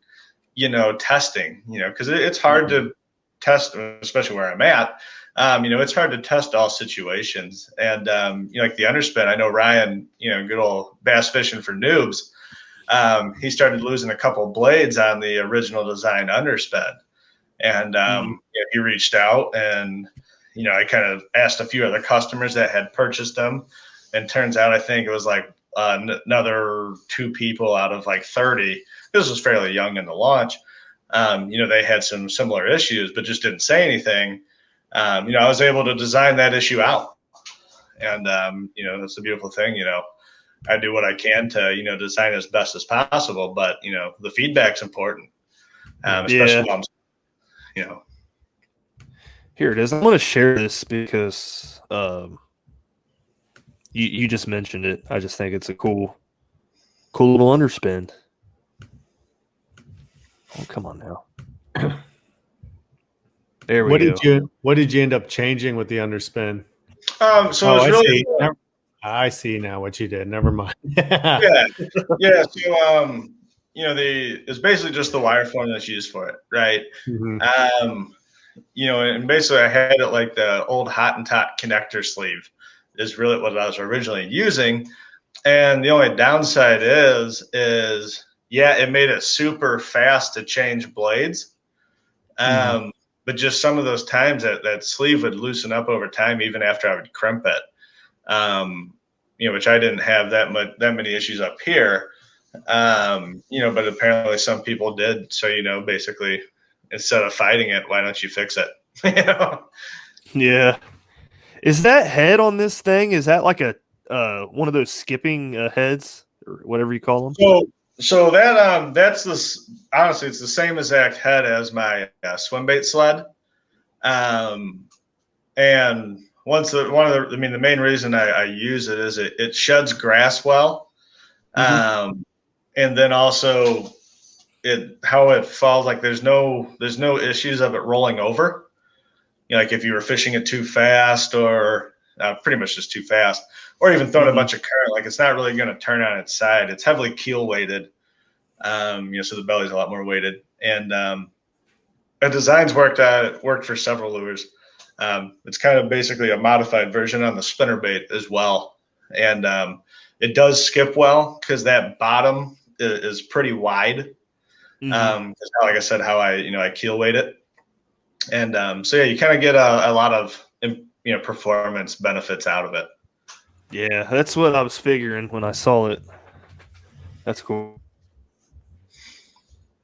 testing, because it's hard to test, especially where I'm at. It's hard to test all situations. And, like the underspin, I know Ryan, good old bass fishing for noobs. He started losing a couple blades on the original design underspin. And he reached out, and I kind of asked a few other customers that had purchased them, and turns out I think it was like another 2 people out of like 30. This was fairly young in the launch. They had some similar issues, but just didn't say anything. I was able to design that issue out, and that's the beautiful thing. I do what I can to design as best as possible, but the feedback's important, especially when I'm. Here it is. I'm going to share this because you just mentioned it. I just think it's a cool little underspin. Oh, come on now. There we go. What did you end up changing with the underspin? So it's really. I see now what you did. Never mind. Yeah. So it's basically just the wire form that's used for it, right? Mm-hmm. And basically I had it like the old Hottentot connector sleeve is really what I was originally using. And the only downside is it made it super fast to change blades. But just some of those times that sleeve would loosen up over time, even after I would crimp it. Which I didn't have that many issues up here. But apparently some people did. So, basically instead of fighting it, why don't you fix it? Yeah. Is that head on this thing? Is that like a one of those skipping heads or whatever you call them? So that that's honestly, it's the same exact head as my swim bait sled. And the main reason I use it is it sheds grass well. And then also how it falls, like there's no issues of it rolling over. Like if you were fishing it too fast or pretty much just too fast, or even throwing a bunch of current, like it's not really going to turn on its side. It's heavily keel weighted. So the belly's a lot more weighted, and the designs worked for several lures. It's kind of basically a modified version on the spinnerbait as well. And it does skip well because that bottom is pretty wide. Like I said, how I keel weight it. And you kind of get a lot of performance benefits out of it. Yeah, that's what I was figuring when I saw it. That's cool.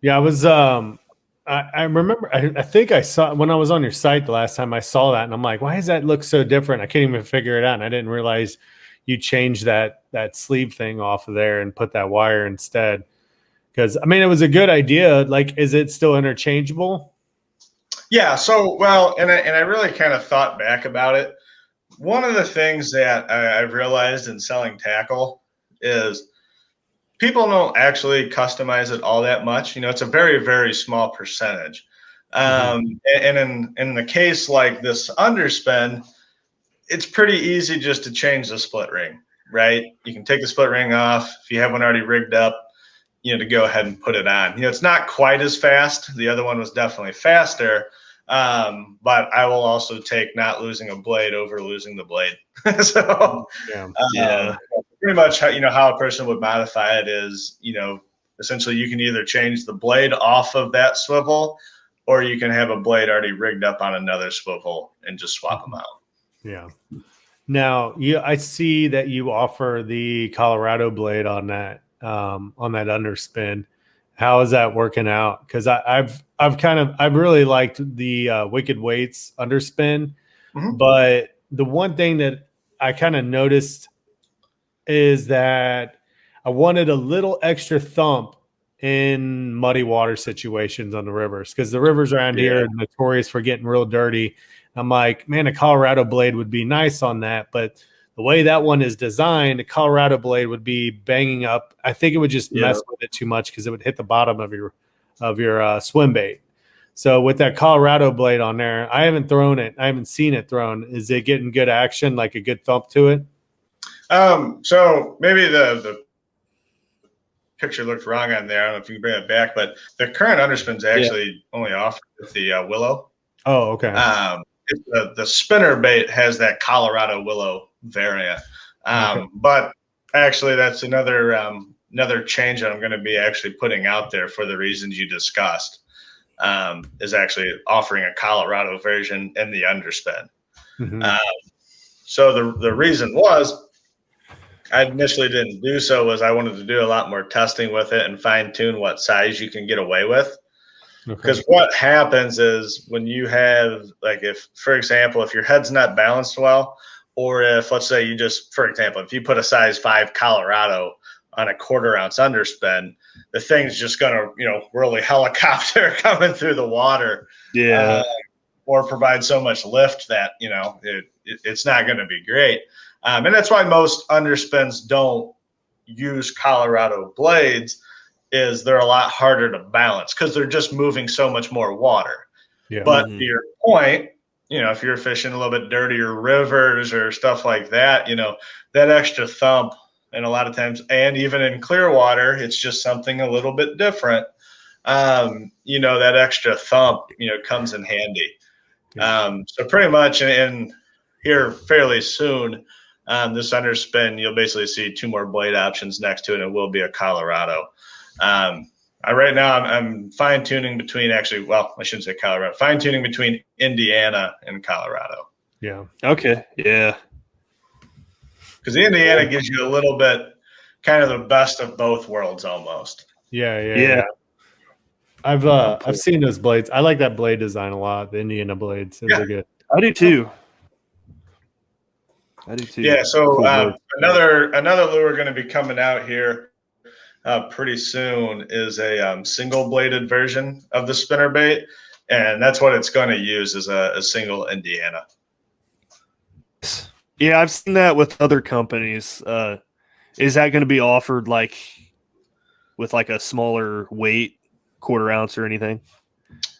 Yeah, I was I remember I think I saw when I was on your site the last time I saw that, and I'm like, why does that look so different? I can't even figure it out. And I didn't realize you changed that sleeve thing off of there and put that wire instead. Because it was a good idea. Like, is it still interchangeable? Yeah. So and I really kind of thought back about it. One of the things that I've realized in selling tackle is people don't actually customize it all that much. It's a very, very small percentage. And in the case like this underspin, it's pretty easy just to change the split ring, right? You can take the split ring off if you have one already rigged up, to go ahead and put it on. It's not quite as fast. The other one was definitely faster. But I will also take not losing a blade over losing the blade. So pretty much how a person would modify it is, essentially you can either change the blade off of that swivel, or you can have a blade already rigged up on another swivel and just swap them out. Yeah. Now I see that you offer the Colorado blade on that underspin. How is that working out? Because I've really liked the Wicked Weights underspin, but the one thing that I kind of noticed is that I wanted a little extra thump in muddy water situations on the rivers, because the rivers around here are notorious for getting real dirty. I'm like, man, a Colorado blade would be nice on that, but the way that one is designed, a Colorado blade would be banging up. I think it would just mess with it too much because it would hit the bottom of your swim bait. So with that Colorado blade on there, I haven't thrown it. I haven't seen it thrown. Is it getting good action, like a good thump to it? So maybe the picture looked wrong on there. I don't know if you can bring it back, but the current underspin is actually only offered with the Willow. Oh, okay. The spinner bait has that Colorado Willow variant. But actually that's another change that I'm going to be actually putting out there for the reasons you discussed. is actually offering a Colorado version in the underspin. Mhm. So the reason was I initially didn't do so was I wanted to do a lot more testing with it and fine tune what size you can get away with. Because what happens is when you have, like, if, for example, if your head's not balanced well, or if, let's say you just, for example, if you put a size 5 Colorado on a 1/4 ounce underspin, the thing's just going to, really helicopter coming through the water. Yeah. Or provide so much lift that, it's not going to be great. And that's why most underspins don't use Colorado blades, is they're a lot harder to balance because they're just moving so much more water. Yeah. But to your point, if you're fishing a little bit dirtier rivers or stuff like that, that extra thump, and a lot of times, and even in clear water, it's just something a little bit different. That extra thump, comes in handy. So pretty much in here fairly soon, this underspin, you'll basically see 2 more blade options next to it, and it will be a Colorado. Right now I'm fine tuning between, actually, well, I shouldn't say Colorado, fine tuning between Indiana and Colorado. Yeah. Okay. Yeah. Because Indiana gives you a little bit kind of the best of both worlds almost. Yeah. I've seen those blades. I like that blade design a lot. The Indiana blades. Those are good. I do too. Yeah. So Cool another lure going to be coming out here pretty soon is a single bladed version of the spinnerbait, and that's what it's going to use, is a single Indiana. Yeah, I've seen that with other companies. Is that going to be offered with a smaller weight, 1/4 ounce or anything?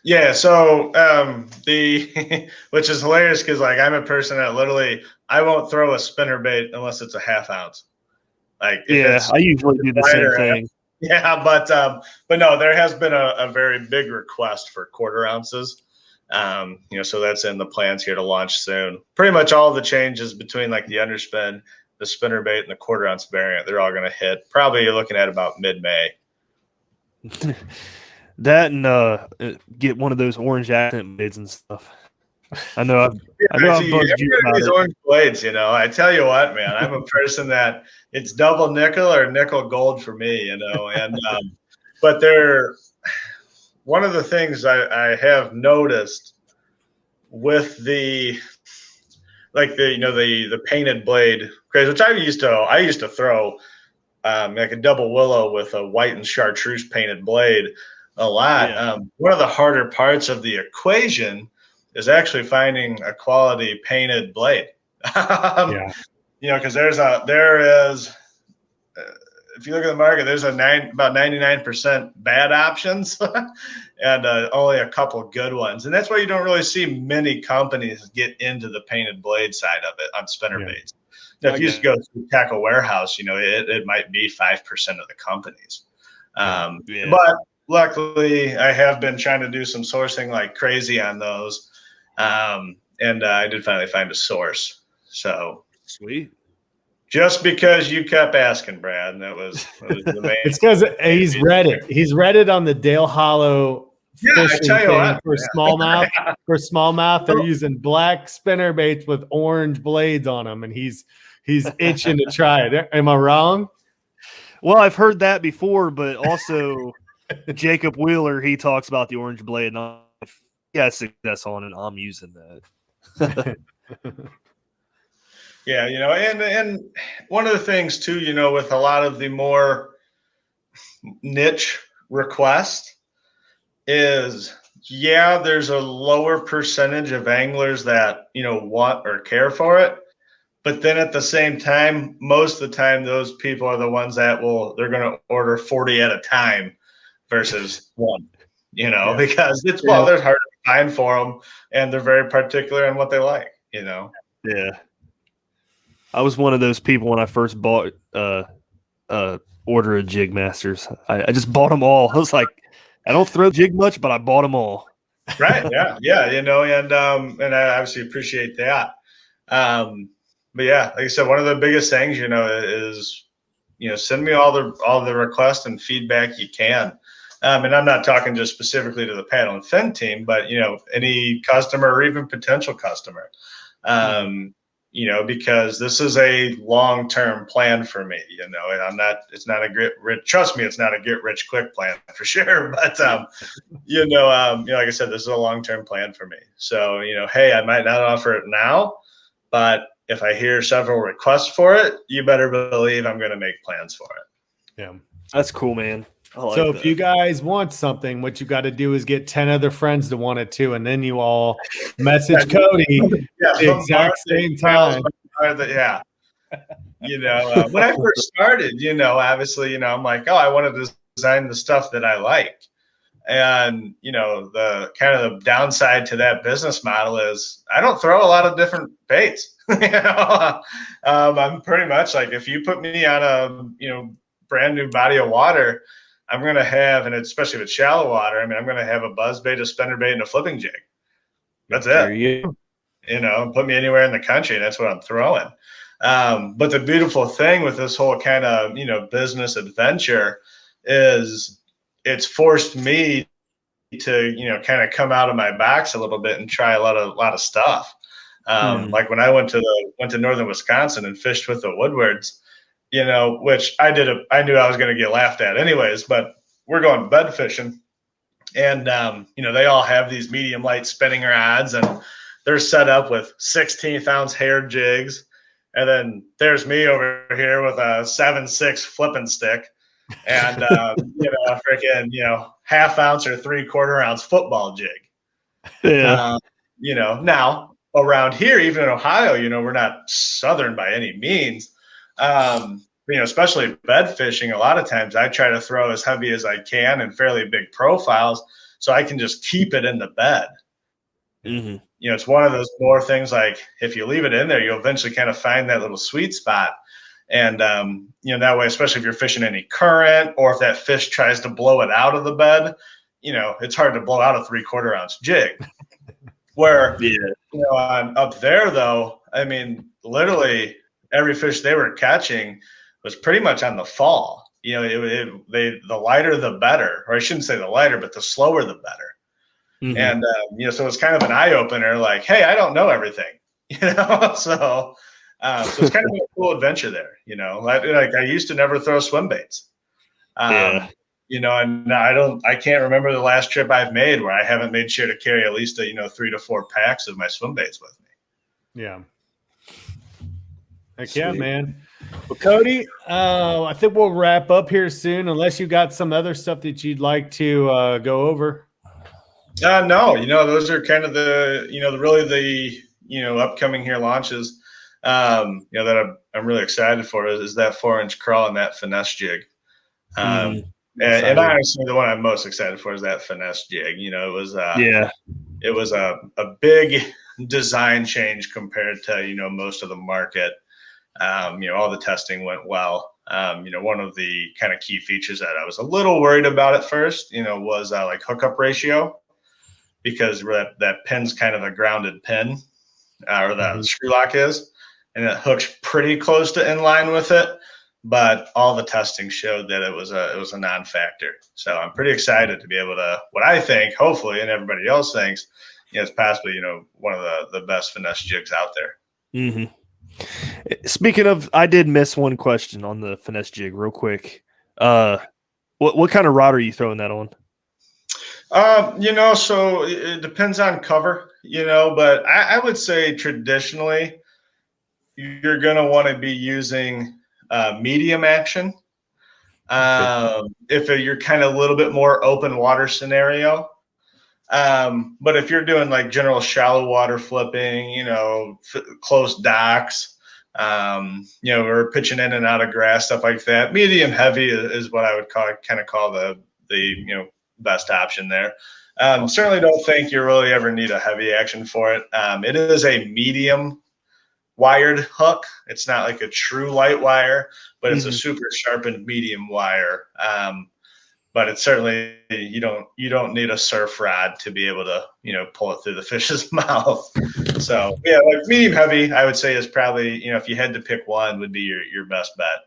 Yeah, so which is hilarious because I'm a person that literally I won't throw a spinnerbait unless it's a 1/2 ounce. I usually do the same thing. Yeah, but no, there has been a very big request for 1/4 ounces. So that's in the plans here to launch soon. Pretty much all the changes between the underspin, the spinnerbait, and the 1/4 ounce variant, they're all going to hit. Probably you're looking at about mid-May. That and get one of those orange accent blades and stuff. I know I've bugged you about these it. orange blades, I tell you what, man, I'm a person that it's double nickel or nickel gold for me, and but they're one of the things I have noticed with the the painted blade craze, which I used to throw a double willow with a white and chartreuse painted blade a lot. Yeah. One of the harder parts of the equation is actually finding a quality painted blade. Because there is if you look at the market, there's about 99% bad options and only a couple good ones. And that's why you don't really see many companies get into the painted blade side of it on spinnerbaits. Now, if you just go to Tackle Warehouse, it might be 5% of the companies. But luckily, I have been trying to do some sourcing like crazy on those. And I did finally find a source. So sweet. Just because you kept asking, Brad, and that was the main. It's because he's read it. He's read it on the Dale Hollow fishing thing for smallmouth. For smallmouth, they're using black spinnerbaits with orange blades on them, and he's itching to try it. Am I wrong? Well, I've heard that before, but also Jacob Wheeler, he talks about the orange blade, and if he has success on it, I'm using that. Yeah, and one of the things too, with a lot of the more niche requests is, there's a lower percentage of anglers that, want or care for it. But then at the same time, most of the time, those people are the ones that they're going to order 40 at a time versus one, because it's, they're hard to find for them and they're very particular on what they like, Yeah. I was one of those people when I first bought order of Jigmasters. I just bought them all. I was like, I don't throw jig much, but I bought them all. Right. Yeah. And I obviously appreciate that. But yeah, like I said, one of the biggest things, is, send me all the requests and feedback you can. And I'm not talking just specifically to the paddle and fin team, but, any customer or even potential customer, because this is a long-term plan for me, and it's not a trust me, it's not a get rich quick plan for sure. But, like I said, this is a long-term plan for me. So, hey, I might not offer it now, but if I hear several requests for it, you better believe I'm going to make plans for it. Yeah. That's cool, man. So if you guys want something, what you got to do is get 10 other friends to want it too, and then you all message Cody at the exact same time. Yeah. When I first started, obviously, I'm like, oh, I want to design the stuff that I like. And, the kind of the downside to that business model is I don't throw a lot of different baits. I'm pretty much like, if you put me on a, brand new body of water, I'm going to have, and especially if it's shallow water, I'm going to have a buzz bait, a spinner bait, and a flipping jig. That's it. Put me anywhere in the country, and that's what I'm throwing. But the beautiful thing with this whole kind of, business adventure is it's forced me to, kind of come out of my box a little bit and try a lot of stuff. Like when I went to northern Wisconsin and fished with the Woodwards, which I knew I was going to get laughed at anyways, but we're going bed fishing, and, they all have these medium light spinning rods, and they're set up with 16th ounce hair jigs. And then there's me over here with a 7.6 flipping stick and, a freaking, half ounce or 3/4 ounce football jig. Yeah. Now around here, even in Ohio, we're not southern by any means. Especially bed fishing, a lot of times I try to throw as heavy as I can and fairly big profiles so I can just keep it in the bed. Mm-hmm. It's one of those more things like if you leave it in there, you'll eventually kind of find that little sweet spot. And, that way, especially if you're fishing any current or if that fish tries to blow it out of the bed, it's hard to blow out a 3/4 ounce jig. Where, up there, though, literally every fish they were catching was pretty much on the fall. The lighter, the better. Or I shouldn't say the lighter, but the slower, the better. Mm-hmm. And, so it's kind of an eye opener like, hey, I don't know everything, so it's kind of a cool adventure there, like I used to never throw swim baits, and I can't remember the last trip I've made where I haven't made sure to carry at least 3 to 4 packs of my swim baits with me. Yeah. Heck yeah, man. Well, Cody, I think we'll wrap up here soon, unless you got some other stuff that you'd like to go over. No, those are kind of the, upcoming here launches, that I'm really excited for is that 4-inch crawl and that finesse jig. And honestly, the one I'm most excited for is that finesse jig. It was a big design change compared to, most of the market. All the testing went well. One of the kind of key features that I was a little worried about at first, was like hookup ratio, because that pin's kind of a grounded pin, or the screw lock is, and it hooks pretty close to in line with it. But all the testing showed that it was a non-factor. So I'm pretty excited to be able to, what I think, hopefully, and everybody else thinks, it's possibly, one of the best finesse jigs out there. Mm-hmm. Speaking of, I did miss one question on the finesse jig real quick. What kind of rod are you throwing that on? So it depends on cover, but I would say traditionally you're going to want to be using medium action. If you're kind of a little bit more open water scenario. But if you're doing like general shallow water flipping, close docks, or pitching in and out of grass, stuff like that, medium heavy is what I would call the best option there. Certainly don't think you really ever need a heavy action for it. It is a medium wired hook. It's not like a true light wire, but it's a super sharpened medium wire. But it's certainly, you don't need a surf rod to be able to, pull it through the fish's mouth. So yeah, like medium heavy, I would say is probably, if you had to pick one, would be your best bet.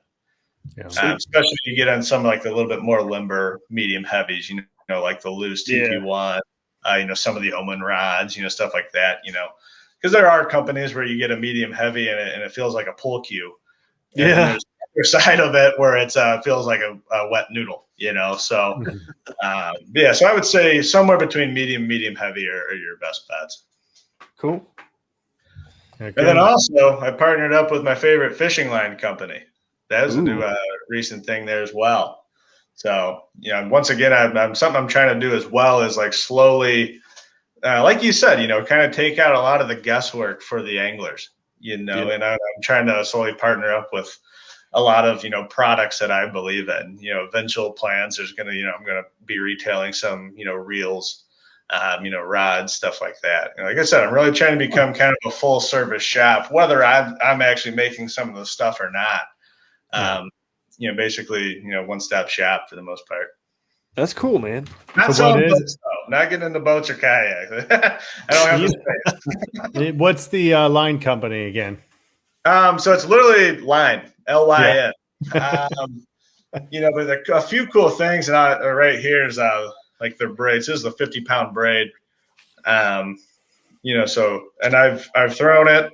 Especially if you get on some like the little bit more limber medium heavies, like the loose TP1, some of the Omen rods, stuff like that, because there are companies where you get a medium heavy and it feels like a pull cue. And then there's the other side of it where it feels like a wet noodle, so so I would say somewhere between medium heavy are your best bets. Cool. Okay. And then also I partnered up with my favorite fishing line company. That is a new recent thing there as well. So, once again, I'm something I'm trying to do as well is like slowly, like you said, kind of take out a lot of the guesswork for the anglers, and I'm trying to slowly partner up with a lot of, products that I believe in, eventual plans. There's going to, I'm going to be retailing some, reels, rods, stuff like that. And like I said, I'm really trying to become kind of a full service shop, whether I'm actually making some of the stuff or not. Basically, one-stop shop for the most part. That's cool, man. Not selling boats, though. Not getting into boats or kayaks. I don't have the space. What's the line company again? So it's literally line, LYN. But a few cool things, and right here is like their braids. This is a 50-pound braid. So and I've thrown it.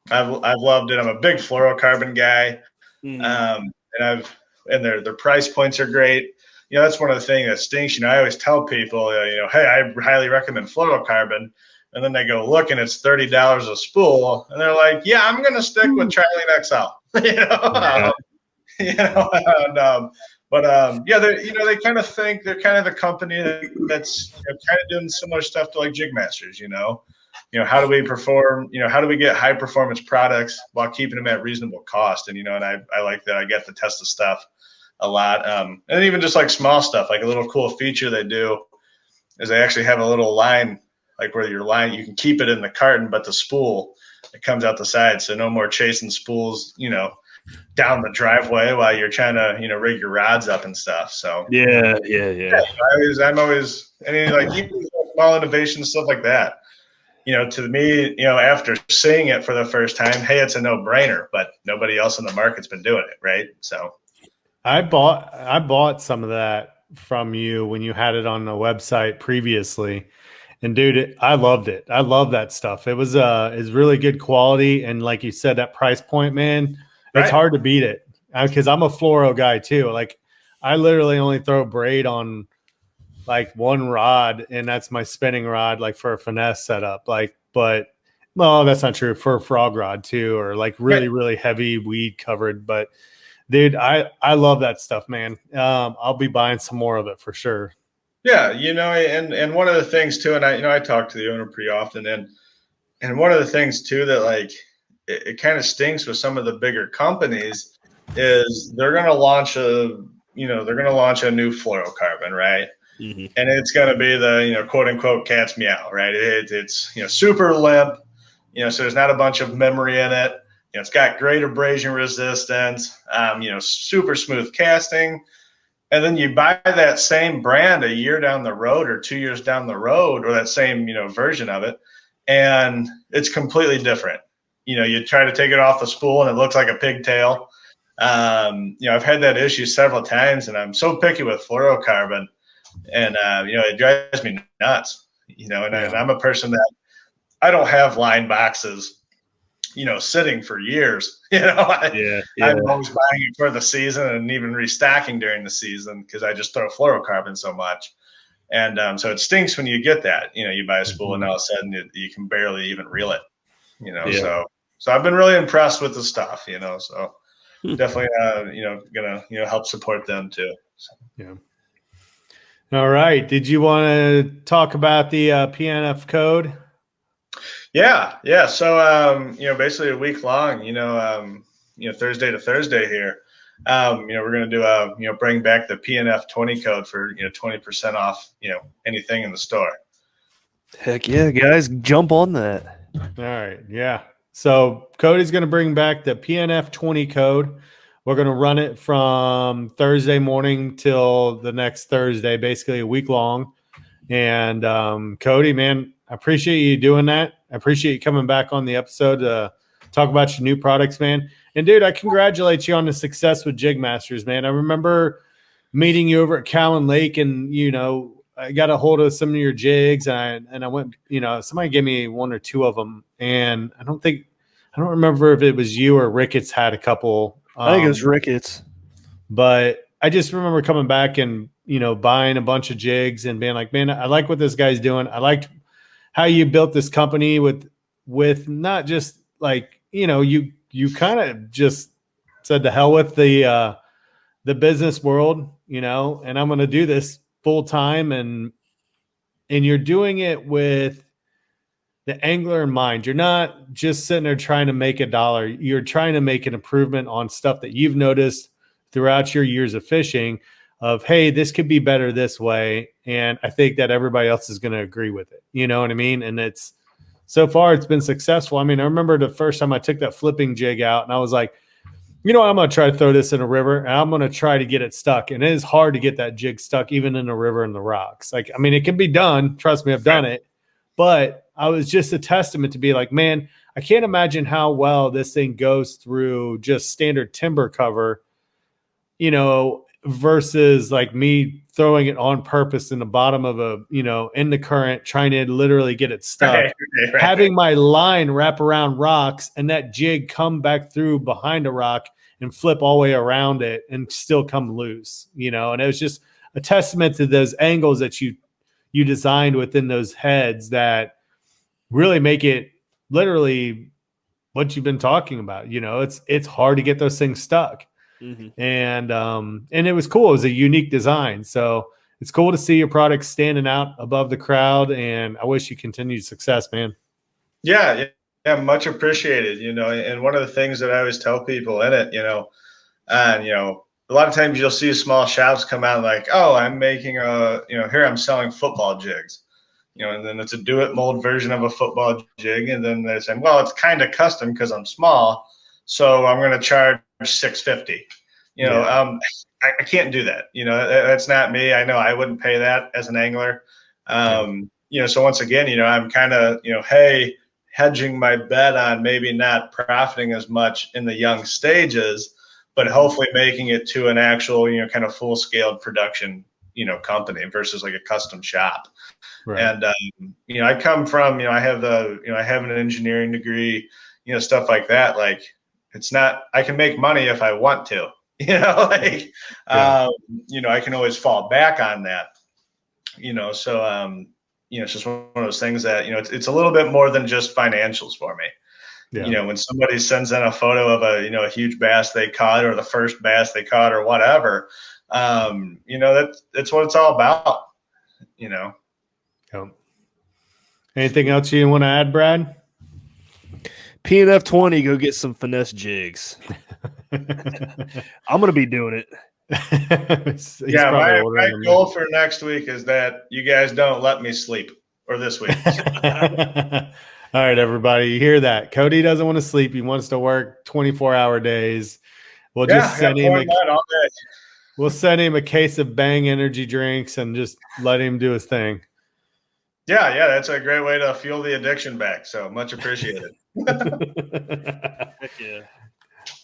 I've loved it. I'm a big fluorocarbon guy. And their price points are great. That's one of the things that stinks. I always tell people, hey, I highly recommend fluorocarbon. And then they go look and it's $30 a spool. And they're like, yeah, I'm going to stick with Trilene XL. They they kind of think they're kind of the company that's kind of doing similar stuff to like Jigmasters, how do we perform, how do we get high performance products while keeping them at reasonable cost? And, and I like that I get to test the stuff a lot. And even just like small stuff, like a little cool feature they do is they actually have a little line, like where your line, you can keep it in the carton, but the spool, it comes out the side. So no more chasing spools, down the driveway while you're trying to, rig your rods up and stuff. So I'm always, even small innovations, stuff like that. To me, after seeing it for the first time, hey, it's a no-brainer, but nobody else in the market's been doing it, right? So I bought some of that from you when you had it on the website previously. And dude, I loved it. I love that stuff. It was is really good quality. And like you said, that price point, man, it's hard to beat it. Because I'm a fluoro guy too. Like I literally only throw braid on like one rod, and that's my spinning rod, like for a finesse setup. That's not true, for a frog rod too, or like really heavy weed covered. But dude, I love that stuff, man. I'll be buying some more of it for sure. Yeah, and one of the things too, and I talk to the owner pretty often, and one of the things too that like it kind of stinks with some of the bigger companies is they're going to launch a new fluorocarbon, right? Mm-hmm. And it's going to be the, quote unquote cat's meow, right? It's, super limp, so there's not a bunch of memory in it. It's got great abrasion resistance, super smooth casting. And then you buy that same brand a year down the road or 2 years down the road, or that same, version of it, and it's completely different. You try to take it off the spool and it looks like a pigtail. I've had that issue several times, and I'm so picky with fluorocarbon. And, it drives me nuts, and I'm a person that I don't have line boxes, sitting for years, I'm always buying it for the season and even restocking during the season because I just throw fluorocarbon so much. And so it stinks when you get that, you buy a spool and all of a sudden you can barely even reel it, so I've been really impressed with the stuff, so definitely, gonna, help support them too. So. Yeah. All right. Did you want to talk about the PNF code? Yeah. So, basically a week long, Thursday to Thursday here, we're going to do bring back the PNF 20 code for, 20% off, anything in the store. Heck yeah, guys, jump on that. All right. Yeah. So Cody's going to bring back the PNF 20 code. We're going to run it from Thursday morning till the next Thursday, basically a week long. And Cody, man, I appreciate you doing that. I appreciate you coming back on the episode to talk about your new products, man. And dude, I congratulate you on the success with Jigmasters, man. I remember meeting you over at Cowan Lake, and I got a hold of some of your jigs, and I went, somebody gave me one or two of them, and I don't remember if it was you or Ricketts had a couple. I think it was Ricketts. But I just remember coming back and, buying a bunch of jigs and being like, man, I like what this guy's doing. I liked how you built this company with not just like, you kind of just said to hell with the business world, and I'm going to do this full time. And you're doing it with the angler in mind. You're not just sitting there trying to make $1. You're trying to make an improvement on stuff that you've noticed throughout your years of fishing of, hey, this could be better this way. And I think that everybody else is going to agree with it. You know what I mean? And so far it's been successful. I mean, I remember the first time I took that flipping jig out and I was like, I'm going to try to throw this in a river and I'm going to try to get it stuck. And it is hard to get that jig stuck even in a river in the rocks. Like, I mean, it can be done. Trust me, I've done it. But I was just a testament to be like, man, I can't imagine how well this thing goes through just standard timber cover, versus like me throwing it on purpose in the bottom of in the current, trying to literally get it stuck, right. Having my line wrap around rocks and that jig come back through behind a rock and flip all the way around it and still come loose, and it was just a testament to those angles that you designed within those heads that really make it literally what you've been talking about. It's hard to get those things stuck. Mm-hmm. And it was cool. It was a unique design. So it's cool to see your product standing out above the crowd, and I wish you continued success, man. Yeah, much appreciated. And one of the things that I always tell people in it, and a lot of times you'll see small shops come out like, oh, I'm making here I'm selling football jigs, and then it's a do-it mold version of a football jig, and then they say, well, it's kind of custom because I'm small, so I'm going to charge $650. I can't do that. That's not me. I know I wouldn't pay that as an angler. So once again, I'm kind of, hedging my bet on maybe not profiting as much in the young stages, but hopefully making it to an actual, kind of full scale production, company versus like a custom shop. Right. And, I come from, I have an engineering degree, stuff like that. Like, it's not, I can make money if I want to, I can always fall back on that, so, it's just one of those things that, it's a little bit more than just financials for me. Yeah. When somebody sends in a photo of a huge bass they caught or the first bass they caught or whatever, that's what it's all about, Yep. Anything else you want to add, Brad? PNF 20, go get some finesse jigs. I'm going to be doing it. My goal for next week is that you guys don't let me sleep, or this week. All right, everybody, you hear that? Cody doesn't want to sleep. He wants to work 24-hour days. We'll just send him we'll send him a case of Bang energy drinks and just let him do his thing. Yeah, that's a great way to fuel the addiction back. So much appreciated. Heck yeah.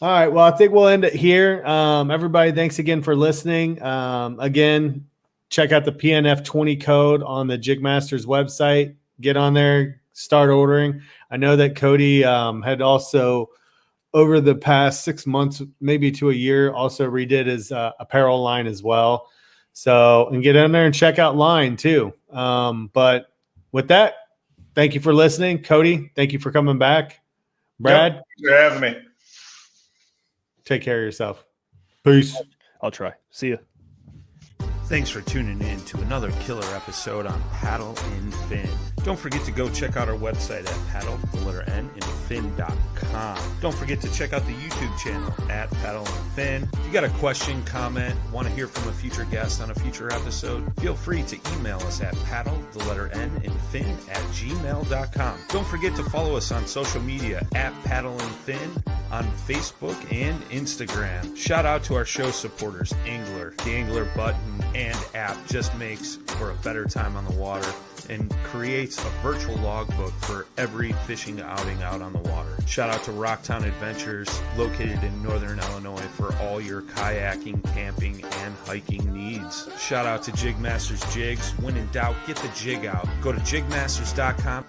All right. Well, I think we'll end it here. Everybody, thanks again for listening. Again, check out the PNF 20 code on the Jigmaster's website. Get on there, start ordering. I know that Cody had also, over the past 6 months, maybe to a year, also redid his apparel line as well. So, and get in there and check out Line too. But with that, thank you for listening. Cody, thank you for coming back. Brad, thanks for having me. Take care of yourself. Peace. I'll try. See ya. Thanks for tuning in to another killer episode on Paddle and Fin. Don't forget to go check out our website at paddle_and fin.com. Don't forget to check out the YouTube channel at Paddle and Fin. If you got a question, comment, want to hear from a future guest on a future episode, feel free to email us at paddle_and fin@gmail.com. Don't forget to follow us on social media at Paddle and Fin on Facebook and Instagram. Shout out to our show supporters, Angler. The Angler button and app just makes for a better time on the water and creates a virtual logbook for every fishing outing out on the water. Shout out to Rocktown Adventures, located in northern Illinois, for all your kayaking, camping, and hiking needs. Shout out to Jigmaster's Jigs. When in doubt, get the jig out. Go to jigmasters.com.